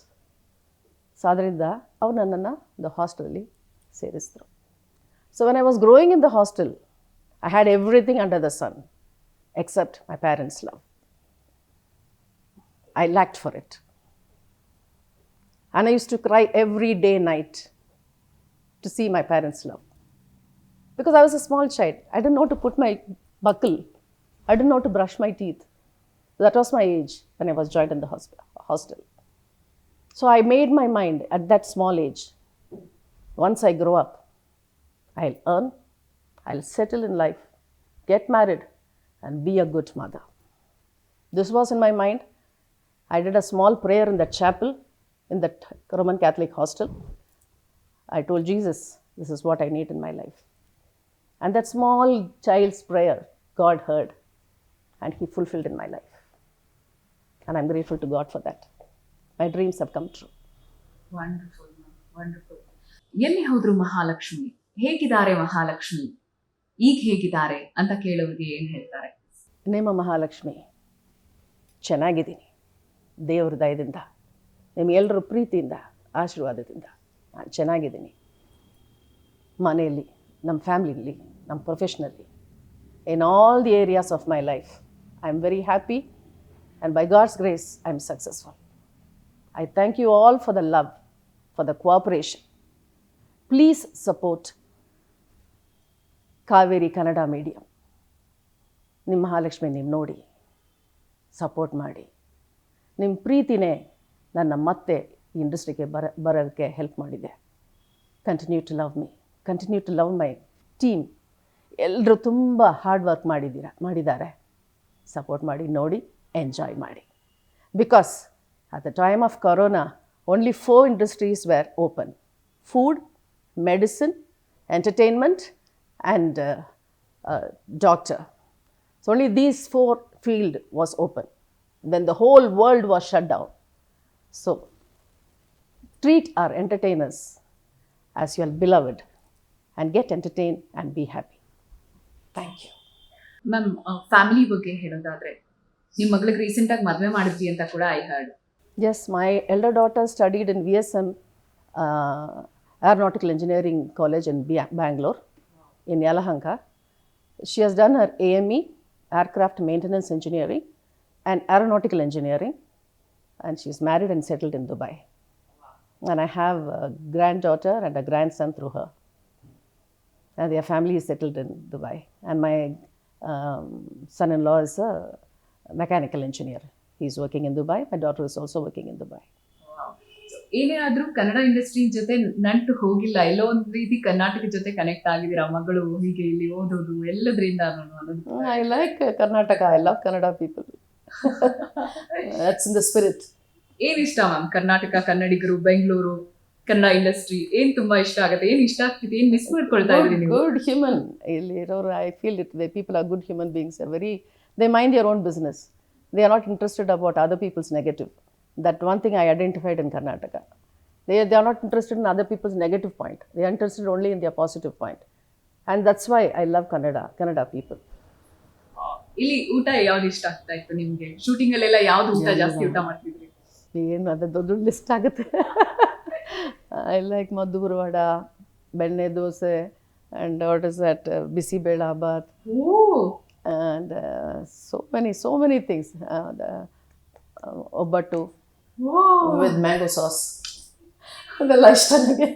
So ಅದರಿಂದ ಅವರು ನನ್ನನ್ನು the ಹಾಸ್ಟೆಲಲ್ಲಿ ಸೇರಿಸಿದ್ರು. So when I was growing in the hostel, I had everything under the sun except my parents' love. I lacked for it. And I used to cry every day, night to see my parents' love. Because I was a small child. I didn't know to put my buckle. I didn't know to brush my teeth. That was my age when I was joined in the hostel. So I made my mind at that small age, once I grow up, I'll earn, I'll settle in life, get married, and be a good mother. This was in my mind. I did a small prayer in that chapel, in that Roman Catholic hostel. I told Jesus, this is what I need in my life. And that small child's prayer, God heard, and He fulfilled in my life. And I'm grateful to God for that. My dreams have come true. Wonderful wonderful. ಎಲ್ಲಿ ಹೋದ್ರು ಮಹಾಲಕ್ಷ್ಮಿ, ಹೇಗಿದ್ದಾರೆ ಮಹಾಲಕ್ಷ್ಮಿ, ಈಗ ಹೇಗಿದ್ದಾರೆ ಅಂತ ಕೇಳೋರಿಗೆ ಏನು ಹೇಳ್ತಾರೆ? ನಿಮ್ಮ ಮಹಾಲಕ್ಷ್ಮಿ ಚೆನ್ನಾಗಿದ್ದೀನಿ, ದೇವ್ರ ದಯದಿಂದ, ನಿಮ್ಮೆಲ್ಲರ ಪ್ರೀತಿಯಿಂದ, ಆಶೀರ್ವಾದದಿಂದ ನಾನು ಚೆನ್ನಾಗಿದ್ದೀನಿ. ಮನೆಯಲ್ಲಿ, ನಮ್ಮ ಫ್ಯಾಮಿಲಿಲಿ, ನಮ್ಮ ಪ್ರೊಫೆಷ್ನಲ್ಲಿ, in all the areas of my life I am very happy, and by God's grace I am successful. I thank you all for the love, for the cooperation. Please support Kaveri Kannada medium. ನಿಮ್ಮ ಮಹಾಲಕ್ಷ್ಮಿ ನೀವು ನೋಡಿ, support ಮಾಡಿ. ನಿಮ್ಮ ಪ್ರೀತಿನೇ ನನ್ನ ಮತ್ತೆ ಈ ಇಂಡಸ್ಟ್ರಿಗೆ ಬರೋಕ್ಕೆ ಹೆಲ್ಪ್ ಮಾಡಿದೆ. Continue to love me, continue to love my team. ಎಲ್ಲರೂ ತುಂಬ ಹಾರ್ಡ್ ವರ್ಕ್ ಮಾಡಿದ್ದಾರೆ. ಸಪೋರ್ಟ್ ಮಾಡಿ, ನೋಡಿ, ಎಂಜಾಯ್ ಮಾಡಿ. Because at the time of Corona, only 4 industries were open: food, medicine, entertainment, and doctor. So only these 4 field was open when the whole world was shut down. So treat our entertainers as your beloved and get entertained and be happy. Thank you. Ma'am, family ಬಗ್ಗೆ ಹೇಳೋದಾದ್ರೆ, ನಿಮ್ಮ ಮಗಳಿಗೆ ರೀಸೆಂಟಾಗಿ ಮದುವೆ ಮಾಡಿದ್ರಿ ಅಂತ ಕೂಡ I heard. Yes, my elder daughter studied in VSM Aeronautical Engineering College in Bangalore, in Yelahanka. She has done her AME, Aircraft Maintenance Engineering, and Aeronautical Engineering, and she's married and settled in Dubai. And I have a granddaughter and a grandson through her. And their family is settled in Dubai. And my son-in-law is a mechanical engineer. He's working in Dubai. My daughter is also working in Dubai. ಏನೇ ಆದ್ರೂ Kannada industry ಜೊತೆ ನಂಟು ಹೋಗಿಲ್ಲ, ಎಲ್ಲೋ ಒಂದು ರೀತಿ ಕರ್ನಾಟಕ ಜೊತೆ connect ಆಗಿದ್ದೀರಾ. ಮಗಳು ಹೀಗೆ ಇಲ್ಲಿ ಓದೋದು ಎಲ್ಲದ್ರಿಂದ ಅನ್ನೋದು. I like Karnataka. I love Kannada people. That's in the spirit. ಏನ್ ಇಷ್ಟ ಮ್ಯಾಮ್? ಕರ್ನಾಟಕ, ಕನ್ನಡಿಗರು, ಬೆಂಗಳೂರು, ಕನ್ನಡ ಇಂಡಸ್ಟ್ರಿ ಏನ್ ತುಂಬಾ ಇಷ್ಟ ಆಗುತ್ತೆ? ಏನ್ ಇಷ್ಟ ಆಗ್ತಿದೆ? ಏನ್ ಮಿಸ್ ಮಾಡ್ಕೊಳ್ತಾ ಇದ್ರಿ ನೀವು? Good human. I feel it. The people are good human beings. They mind their own business. They are not interested about other people's negative. That one thing I identified in Karnataka. They are not interested in other people's negative point. They are interested only in their positive point. And that's why I love Kannada people. ಇಲ್ಲಿ ಊಟ ಯಾವ್ದು ಇಷ್ಟ ಆಗ್ತಾ ಇತ್ತು ನಿಮ್ಗೆ? Shooting ಅಲ್ಲೆಲ್ಲ ಯಾವ್ದು ಊಟ ಜಾಸ್ತಿ ಊಟ ಮಾಡ್ತಿದ್ರಿ? ಏನು ಅದು ದೊಡ್ಡ ಲಿಸ್ಟ್ ಆಗುತ್ತೆ. I like Madhur Vada, ಬೆಣ್ಣೆ dosa, and what is that, bisibele Baat. And so many things. ಒಬ್ಬಟ್ಟು with mango sauce. ಅದೆಲ್ಲ ಇಷ್ಟ ನನಗೆ.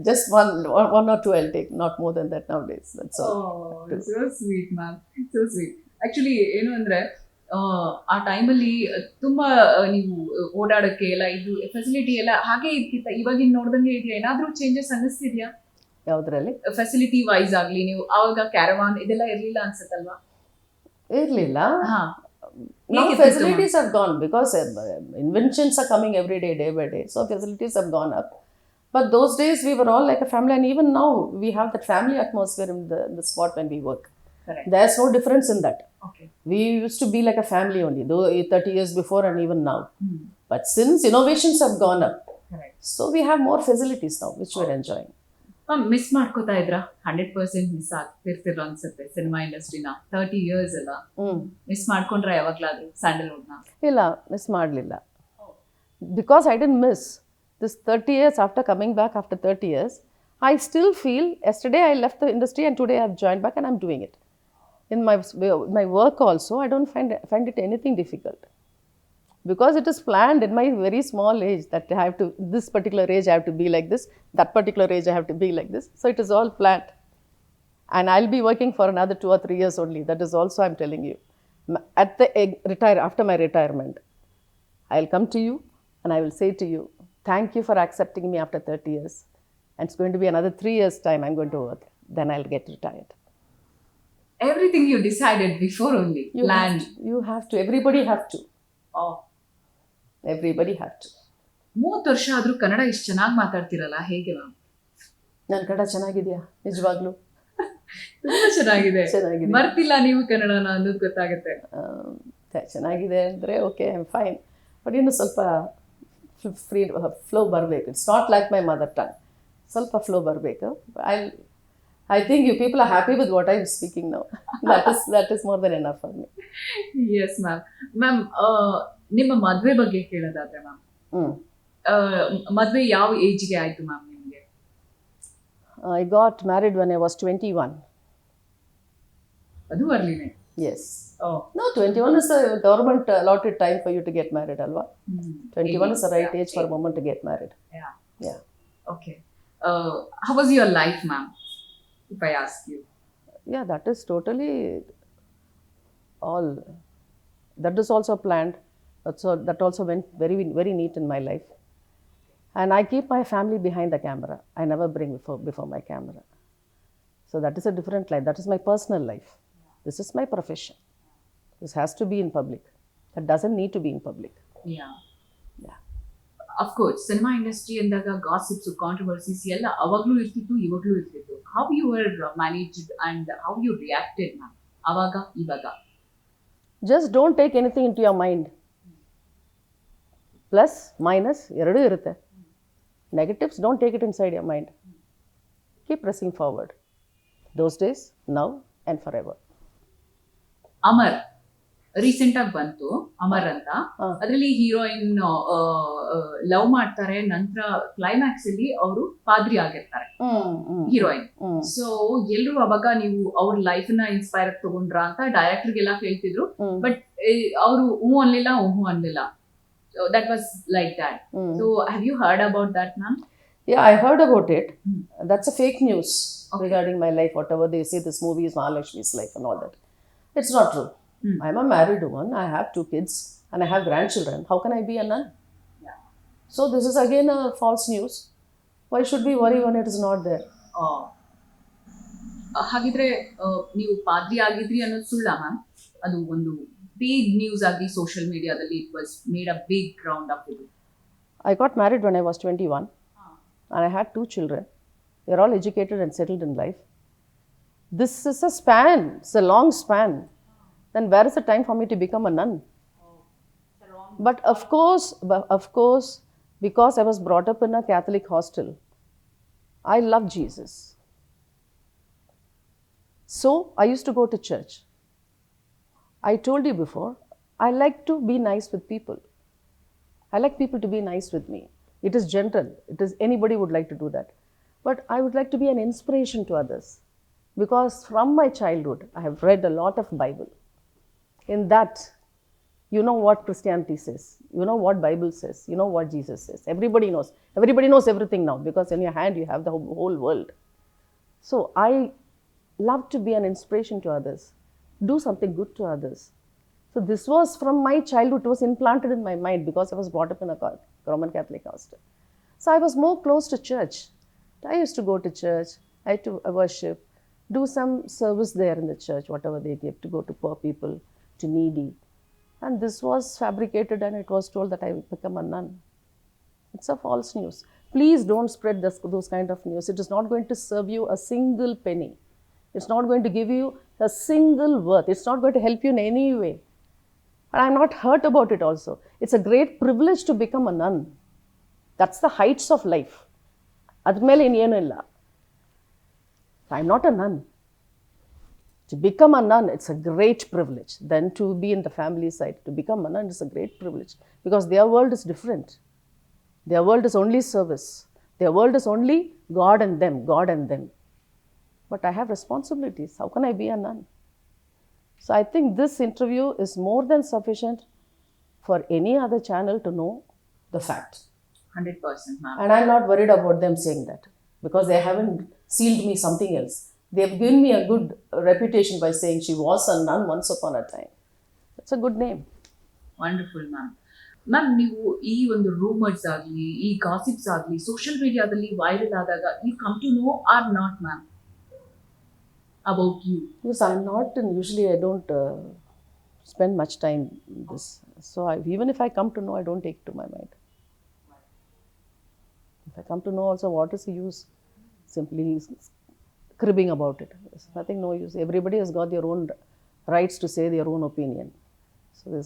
Just one or two I'll take, not more than that nowadays. That's all. Oh, so sweet, ma'am. So sweet. Actually, ಏನು ಅಂದ್ರೆ ಆ ಟೈಮಲ್ಲಿ ತುಂಬಾ ನೀವು ಓಡಾಡಕ್ಕೆ ಎಲ್ಲ ಇದು ಫೆಸಿಲಿಟಿ ಎಲ್ಲ ಹಾಗೆ ಇರ್ತಿತ್ತ? ಇವಾಗಿನ ನೋಡ್ದಂಗೆ ಇದೆಯಾ? ಏನಾದ್ರೂ ಚೇಂಜಸ್ ಅನ್ನಿಸ್ತಿದ್ಯಾ? ಯಾವುದ್ರಲ್ಲಿ? ಫೆಸಿಲಿಟಿ ವೈಸ್ ಆಗ್ಲಿ. ನೀವು ಆವಾಗ ಕ್ಯಾರವಾನ್ ಇದೆಲ್ಲ ಇರ್ಲಿಲ್ಲ ಅನ್ಸುತ್ತಲ್ವಾ? ಇರ್ಲಿಲ್ಲ. Now facilities have gone because inventions are coming every day, day by day. So facilities have gone up. But those days we were all like a family, and even now we have that family atmosphere in the spot when we work. Correct. There's no difference in that. Okay. We used to be like a family only, though 30 years before and even now. But since innovations have gone up, correct, so we have more facilities now, which we're enjoying. Miss ಮಾಡ್ಕೋತಾ ಇದ್ರಾ? 100% miss ಆಗ್ತಿರ್ತಿರೋ ಅನ್ಸುತ್ತೆ cinema ಇಂಡಸ್ಟ್ರಿನ. 30 years ಅಲ್ಲ, miss ಮಾಡ್ಕೊಂಡ್ರ ಯಾವಾಗ್ಲಾದ್ರೂ ಸ್ಯಾಂಡಲ್ವುಡ್ನ? ಇಲ್ಲ, miss ಮಾಡಲಿಲ್ಲ. Because I didn't miss this 30 years. After coming back after 30 years, I still feel yesterday I left the industry and today I've joined back and I'm doing it. In my work also, I don't find it anything difficult. Because it is planned in my very small age that I have to, this particular age I have to be like this, that particular age I have to be like this. So it is all planned. And I'll be working for another 2 or 3 years only. That is also I'm telling you. At the after my retirement, I'll come to you and I will say to you, thank you for accepting me after 30 years. And it's going to be another 3 years time I'm going to work. Then I'll get retired. Everything you decided before only. Planned. You have to. Everybody have to. Oh. Everybody have to. 30 ವರ್ಷ ಆದ್ರೂ ಕನ್ನಡ ಇಷ್ಟು ಚೆನ್ನಾಗಿ ಮಾತಾಡ್ತಿರಲ್ಲ, ಹೇಗೆ ma'am? ನನ್ನ ಕನ್ನಡ ಚೆನ್ನಾಗಿದೆಯಾ ನಿಜವಾಗ್ಲೂ? ತುಂಬಾ ಚೆನ್ನಾಗಿದೆ. ಚೆನ್ನಾಗಿದೆ. ಬರ್ತಿಲ್ಲ ನೀವು ಕನ್ನಡನ ಅನ್ನೋದು ಗೊತ್ತಾಗುತ್ತೆ. ಚೆನ್ನಾಗಿದೆ ಅಂದರೆ okay I am fine. But ಇನ್ನು ಸ್ವಲ್ಪ ಫ್ರೀ ಫ್ಲೋ ಬರಬೇಕು. It's not like my mother tongue. ಸ್ವಲ್ಪ ಫ್ಲೋ ಬರಬೇಕು. I think you people are happy with what I am speaking now. That is more than enough for me. Yes, ma'am. Ma'am, ನಿಮ್ಮ ಮದುವೆ ಬಗ್ಗೆ ಕೇಳೋದಾದ್ರೆ ma'am, ಮದುವೆ ಯಾವ ಏಜ್ಗೆ ಆಯ್ತು ma'am ನಿಮಗೆ? I got married when I was 21. ಅದು ಅರ್ಲಿನೇ? Yes. Oh. No, 21 is a government allotted time for you to get married, alva. 21 is the right age for a woman to get married. Yeah. Yeah. Okay. How was your life, ma'am? If I ask you. Yeah, that is totally all. That is also planned. That also went very, very neat in my life. And I keep my family behind the camera. I never bring before my camera. So that is a different life. That is my personal life. This is my profession. This has to be in public. That doesn't need to be in public. Yeah. Yeah. Of course, cinema industry ಅಂದಾಗ gossips, controversies ಎಲ್ಲ ಅವಾಗ್ಲೂ ಇರ್ತಿತ್ತು, ಇವಾಗ್ಲೂ ಇರ್ತಿತ್ತು. How you were managed and how you reacted, ma'am? ಅವಾಗ ಇವಾಗ. Just don't take anything into your mind. Plus, minus, ಎರಡೂ ಇರುತ್ತೆ. Negatives, don't take it inside your mind. Keep pressing forward. Those days, now and forever. Amar recent ಆಗಿ ಬಂತು, ಅಮರ್ ಅಂತ. ಅದರಲ್ಲಿ heroine love ಮಾಡ್ತಾರೆ, ನಂತರ ಕ್ಲೈಮ್ಯಾಕ್ಸ್ ಅಲ್ಲಿ ಅವರು ಪಾದ್ರಿ ಆಗಿರ್ತಾರೆ ಹೀರೋಯಿನ್. ಸೊ ಎಲ್ರು ಅವಾಗ ನೀವು ಅವ್ರ ಲೈಫ್ ನ ಇನ್ಸ್ಪೈರ್ ತಗೊಂಡ್ರ ಅಂತ ಡೈರೆಕ್ಟರ್ಗೆಲ್ಲ ಕೇಳ್ತಿದ್ರು. ಬಟ್ ಅವರು ಅನ್ಲಿಲ್ಲ, ಅನ್ಲಿಲ್ಲ. That was like that. So have you heard about that, ma'am? Yeah, I heard about it. That's a fake news regarding my life. Whatever they say, this movie is Mahalakshmi's life and all that. It's not true. I'm a married woman. I have 2 kids and I have grandchildren. How can I be a nun? Yeah. So this is again a false news. Why should we worry when it is not there? ಹಾಗಿದ್ರೆ ನೀವು ಪಾದ್ರಿ ಆಗಿದ್ರಿ ಅನ್ನೋದು ಸುಳ್ಳ ma'am? ಅದು ಒಂದು big news ಆಗಿ social ಮೀಡಿಯಾದಲ್ಲಿ it was made a big round up. I got married when I was 21 and I had 2 children. They're all educated and settled in life. This is a span. It's a long span. Then where is the time for me to become a nun? But of course, because I was brought up in a Catholic hostel, I love Jesus. So I used to go to church. I told you before, I like to be nice with people. I like people to be nice with me. It is general. It is anybody would like to do that. But I would like to be an inspiration to others. Because from my childhood, I have read a lot of Bible. In that, you know what Christianity says. You know what Bible says. You know what Jesus says. Everybody knows. Everybody knows everything now because in your hand you have the whole world. So I love to be an inspiration to others. Do something good to others. So this was from my childhood. It was implanted in my mind because I was brought up in a Roman Catholic hostel. So I was more close to church. I used to go to church. I had to worship. Do some service there in the church, whatever they give, to go to poor people, to needy. And this was fabricated and it was told that I would become a nun. It's a false news. Please don't spread those kind of news. It is not going to serve you a single penny. It's not going to give you a single worth. It's not going to help you in any way. And I'm not hurt about it also. It's a great privilege to become a nun. That's the heights of life. Admele innenu illa. I'm not a nun. To become a nun, it's a great privilege. Then to be in the family side, to become a nun is a great privilege. Because their world is different. Their world is only service. Their world is only God and them, God and them. But I have responsibilities. How can I be a nun? So I think this interview is more than sufficient for any other channel to know the fact. 100%, ma'am. And I'm not worried about them saying that, because they haven't sealed me something else. They've given me a good reputation by saying she was a nun once upon a time. That's a good name. Wonderful ma'am. Ma'am, ನೀವು ಈ ಒಂದು rumours ಆಗಲಿ, ಈ gossips ಆಗಲಿ, social ಮೀಡಿಯಾದಲ್ಲಿ viral ಆದಾಗ you come to know or not ma'am about you? Because I'm not, and usually I don't spend much time in this. So even if I come to know, I don't take it to my mind. If I come to know also, what is the use? Simply cribbing about it. There's nothing, no use. Everybody has got their own rights to say their own opinion.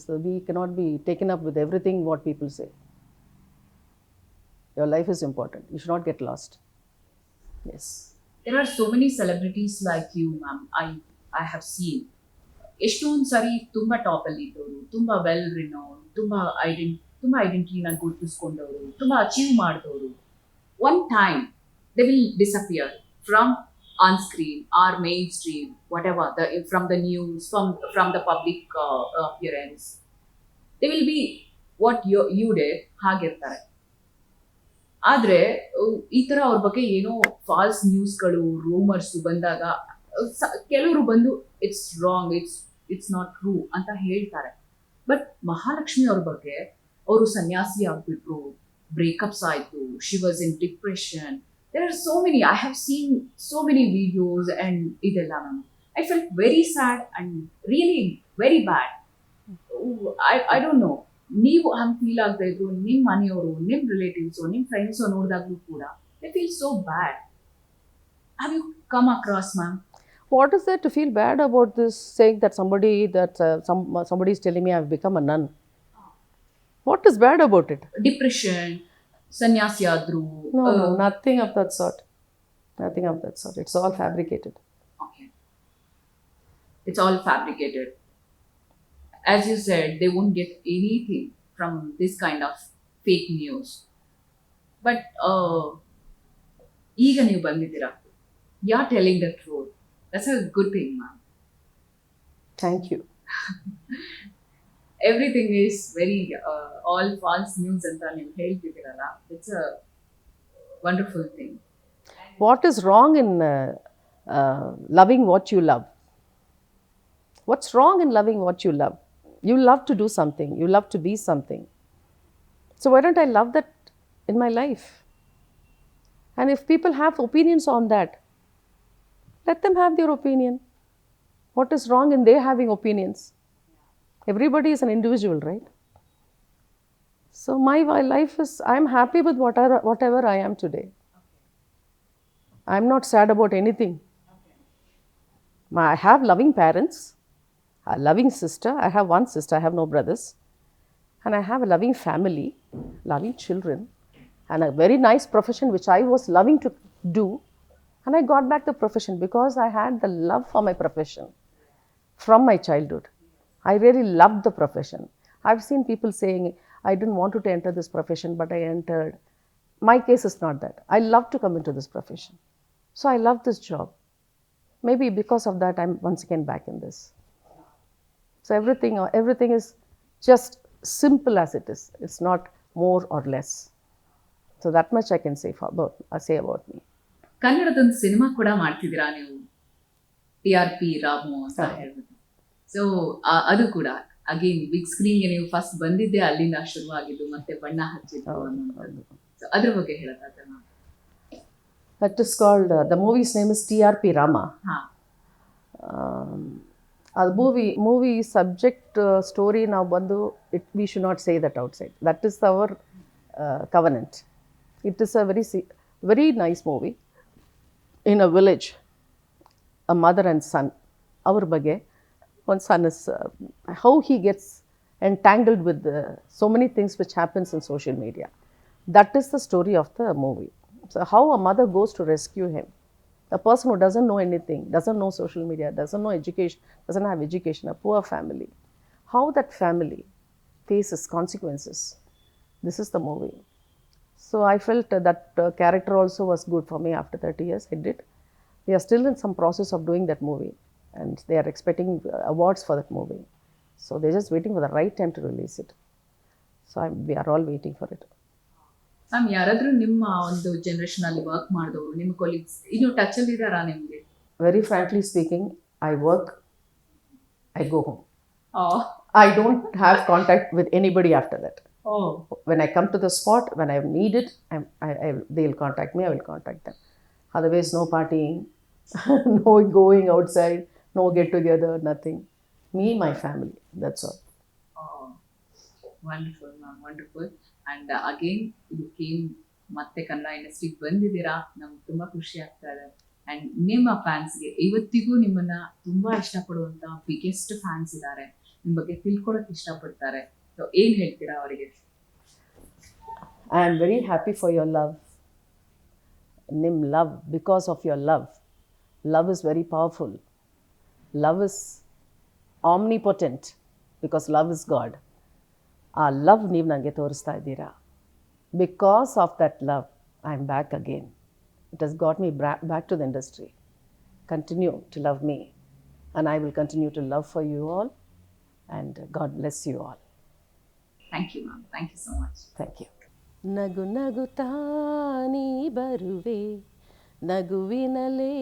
So we cannot be taken up with everything what people say. Your life is important. You should not get lost. Yes. There are so many celebrities like you, ma'am. I have seen. ಎಷ್ಟೊಂದು ಸಾರಿ ತುಂಬ ಟಾಪಲ್ಲಿ ಇದ್ದವರು, ತುಂಬ well renown, ತುಂಬ ಐಡೆಂಟಿಟಿನ ಗುರುತಿಸ್ಕೊಂಡವರು, ತುಂಬ achieve ಮಾಡಿದವರು, one time they will disappear from on screen or mainstream, whatever, from the news, from the public appearance. They will be what you did ಹಾಗಿರ್ತಾರೆ. ಆದರೆ ಈ ಥರ ಅವ್ರ ಬಗ್ಗೆ ಏನೋ ಫಾಲ್ಸ್ ನ್ಯೂಸ್ಗಳು, ರೂಮರ್ಸ್ ಬಂದಾಗ ಕೆಲವರು ಬಂದು it's wrong, it's not true ಅಂತ ಹೇಳ್ತಾರೆ. ಬಟ್ ಮಹಾಲಕ್ಷ್ಮಿ ಅವ್ರ ಬಗ್ಗೆ, ಅವರು ಸನ್ಯಾಸಿ ಆಗ್ಬಿಟ್ರು, ಬ್ರೇಕಪ್ಸ್ ಆಯಿತು, she was in depression. There are so many, I have seen so many videos and ಇದೆಲ್ಲ. ನಾನು I felt very sad and really very bad. I don't know, ನೀವು ಹಂಗೆ ಫೀಲ್ ಆಗದೆ ಇದ್ರು, ನಿಮ್ಮ ಮನೆಯವರು, ನಿಮ್ಮ ರಿಲೇಟಿವ್ಸು, ನಿಮ್ಮ ಫ್ರೆಂಡ್ಸು ನೋಡಿದಾಗಲೂ ಕೂಡ they feel so bad. Have you come across, ma'am? What is there to feel bad about this, saying that somebody is telling me I've become a nun? What is bad about it? Depression, ಸನ್ಯಾಸಿ ಆದ್ರು. No, nothing of that sort. Nothing of that sort. It's all fabricated. Okay. It's all fabricated. As you said, they won't get anything from this kind of fake news. But ಈಗ ನೀವು ಬಂದಿದ್ದೀರಾ, you are telling the truth. That's a good thing, ma'am. Thank you. Everything is very all false news ಅಂತ ನೀವು ಹೇಳ್ತಿದ್ದೀರಲ್ಲ, it's a wonderful thing. What is wrong in loving what you love? What's wrong in loving what you love? You love to do something. You love to be something. So why don't I love that in my life? And if people have opinions on that, let them have their opinion. What is wrong in their having opinions? Everybody is an individual, right? So my life is, I'm happy with whatever I am today. I'm not sad about anything. I have loving parents, a loving sister. I have one sister, I have no brothers. And I have a loving family, loving children, and a very nice profession which I was loving to do. And I got back the profession because I had the love for my profession from my childhood. I really loved the profession. I've seen people saying, I didn't want to enter this profession, but I entered. My case is not that. I love to come into this profession. So I love this job. Maybe because of that, I'm once again back in this. So everything is just simple as it is. It's not more or less. So that much I can say about me. ಕನ್ನಡದೊಂದು cinema ಕೂಡ ಮಾಡ್ತಿದ್ದೀರಾ ನೀವು, TRP Ramu ಅಂತ ಹೇಳ್ಬಿಟ್ಟು. So ಅದು ಕೂಡ again big ಸ್ಕ್ರೀನ್ಗೆ ನೀವು first ಬಂದಿದ್ದೆ ಅಲ್ಲಿಂದ ಶುರುವಾಗಿದ್ದು, ಮತ್ತೆ ಬಣ್ಣ ಹಚ್ಚಿದ್ದು ಅನ್ನೋದು. ಸೊ ಅದ್ರ ಬಗ್ಗೆ ಹೇಳೋದಾದ್ರೆ ನಾವು, that is called the movie's name is TRP Rama. movie subject story now bandu, we should not say that outside. That is our covenant. It is a very nice movie. In a village, a mother and son, our ಬಗ್ಗೆ, one son is how he gets entangled with so many things which happens in social media. That is the story of the movie. So how a mother goes to rescue him, a person who doesn't know anything, doesn't know social media, doesn't know education, doesn't have education, a poor family, how that family faces consequences. This is the movie. So I felt that character also was good for me. After 30 years I did. We are still in some process of doing that movie, and they are expecting awards for that movie. So they're just waiting for the right time to release it. So we are all waiting for it. Ma'am, ಯಾರಾದರೂ ನಿಮ್ಮ ಒಂದು ಜನರೇಷನಲ್ಲಿ work ಮಾಡಿದವರು, ನಿಮ್ಮ colleagues ಇನ್ನು ಟಚಲ್ಲಿ ಇದ್ದಾರಾ ನಿಮಗೆ? Very frankly speaking, I work, I go home. I don't have contact with anybody after that. When I come to the spot, when I need it, they'll contact me, I will contact them. Otherwise, no partying, no going outside, no get together, nothing. Me, my family, that's all. Wonderful ma'am, wonderful. And again you came, ಮತ್ತೆ ಕನ್ನಡ ಇಂಡಸ್ಟ್ರಿಗೆ ಬಂದಿದ್ದೀರಾ, ನಮ್ಗೆ ತುಂಬ ಖುಷಿ ಆಗ್ತಾ ಇದೆ. And ನಿಮ್ಮ ಫ್ಯಾನ್ಸ್ಗೆ ಇವತ್ತಿಗೂ ನಿಮ್ಮನ್ನು ತುಂಬ ಇಷ್ಟಪಡುವಂಥ ಬಿಗ್ಗೆಸ್ಟ್ ಫ್ಯಾನ್ಸ್ ಇದ್ದಾರೆ, ನಿಮ್ಮ ಬಗ್ಗೆ ತಿಳ್ಕೊಳಕ್ಕೆ ಇಷ್ಟಪಡ್ತಾರೆ. ಸೊ ಏನು ಹೇಳ್ತೀರಾ ಅವರಿಗೆ? I am very happy for your love. Nim love, because of your love. Love is very powerful. Love is omnipotent because love is God. ಆ ಲವ್ ನೀವು ನನಗೆ ತೋರಿಸ್ತಾ ಇದ್ದೀರಾ. Because of that love I am back again. It has got me back to the industry. Continue to love me and I will continue to love for you all and God bless you all. Thank you ma'am, thank you so much. Thank you. ನಗು ನಗುತ್ತಾ ನೀ ಬರುವೆ, ನಗುವಿನಲೇ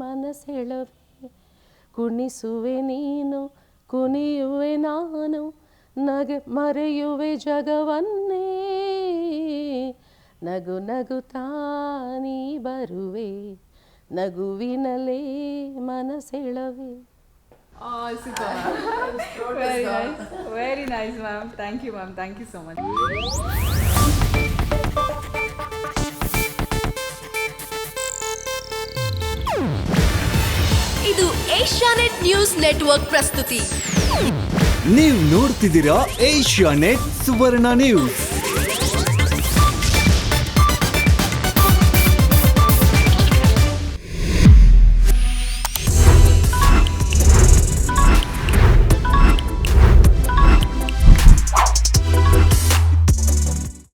ಮನಸೆಳವೆ, ಕುಣಿಸುವೆ ನೀನು, ಕುಣಿಯುವೆ ನಾನು, ನಗೆ ಮರೆಯುವೆ ಜಗವನ್ನೇ. ನಗು ನಗುತ್ತಾ ನೀ ಬರುವೆ, ನಗುವಿನಲೇ ಮನಸೆಳವೆ. Very nice ma'am. Thank you ma'am, thank you so much. ಇದು ಏಷ್ಯಾನೆಟ್ ನ್ಯೂಸ್ ನೆಟ್ವರ್ಕ್ ಪ್ರಸ್ತುತಿ. ನೀವು ನೋಡ್ತಿದ್ದೀರಾ ಏಷ್ಯಾನೆಟ್ ಸುವರ್ಣ ನ್ಯೂಸ್.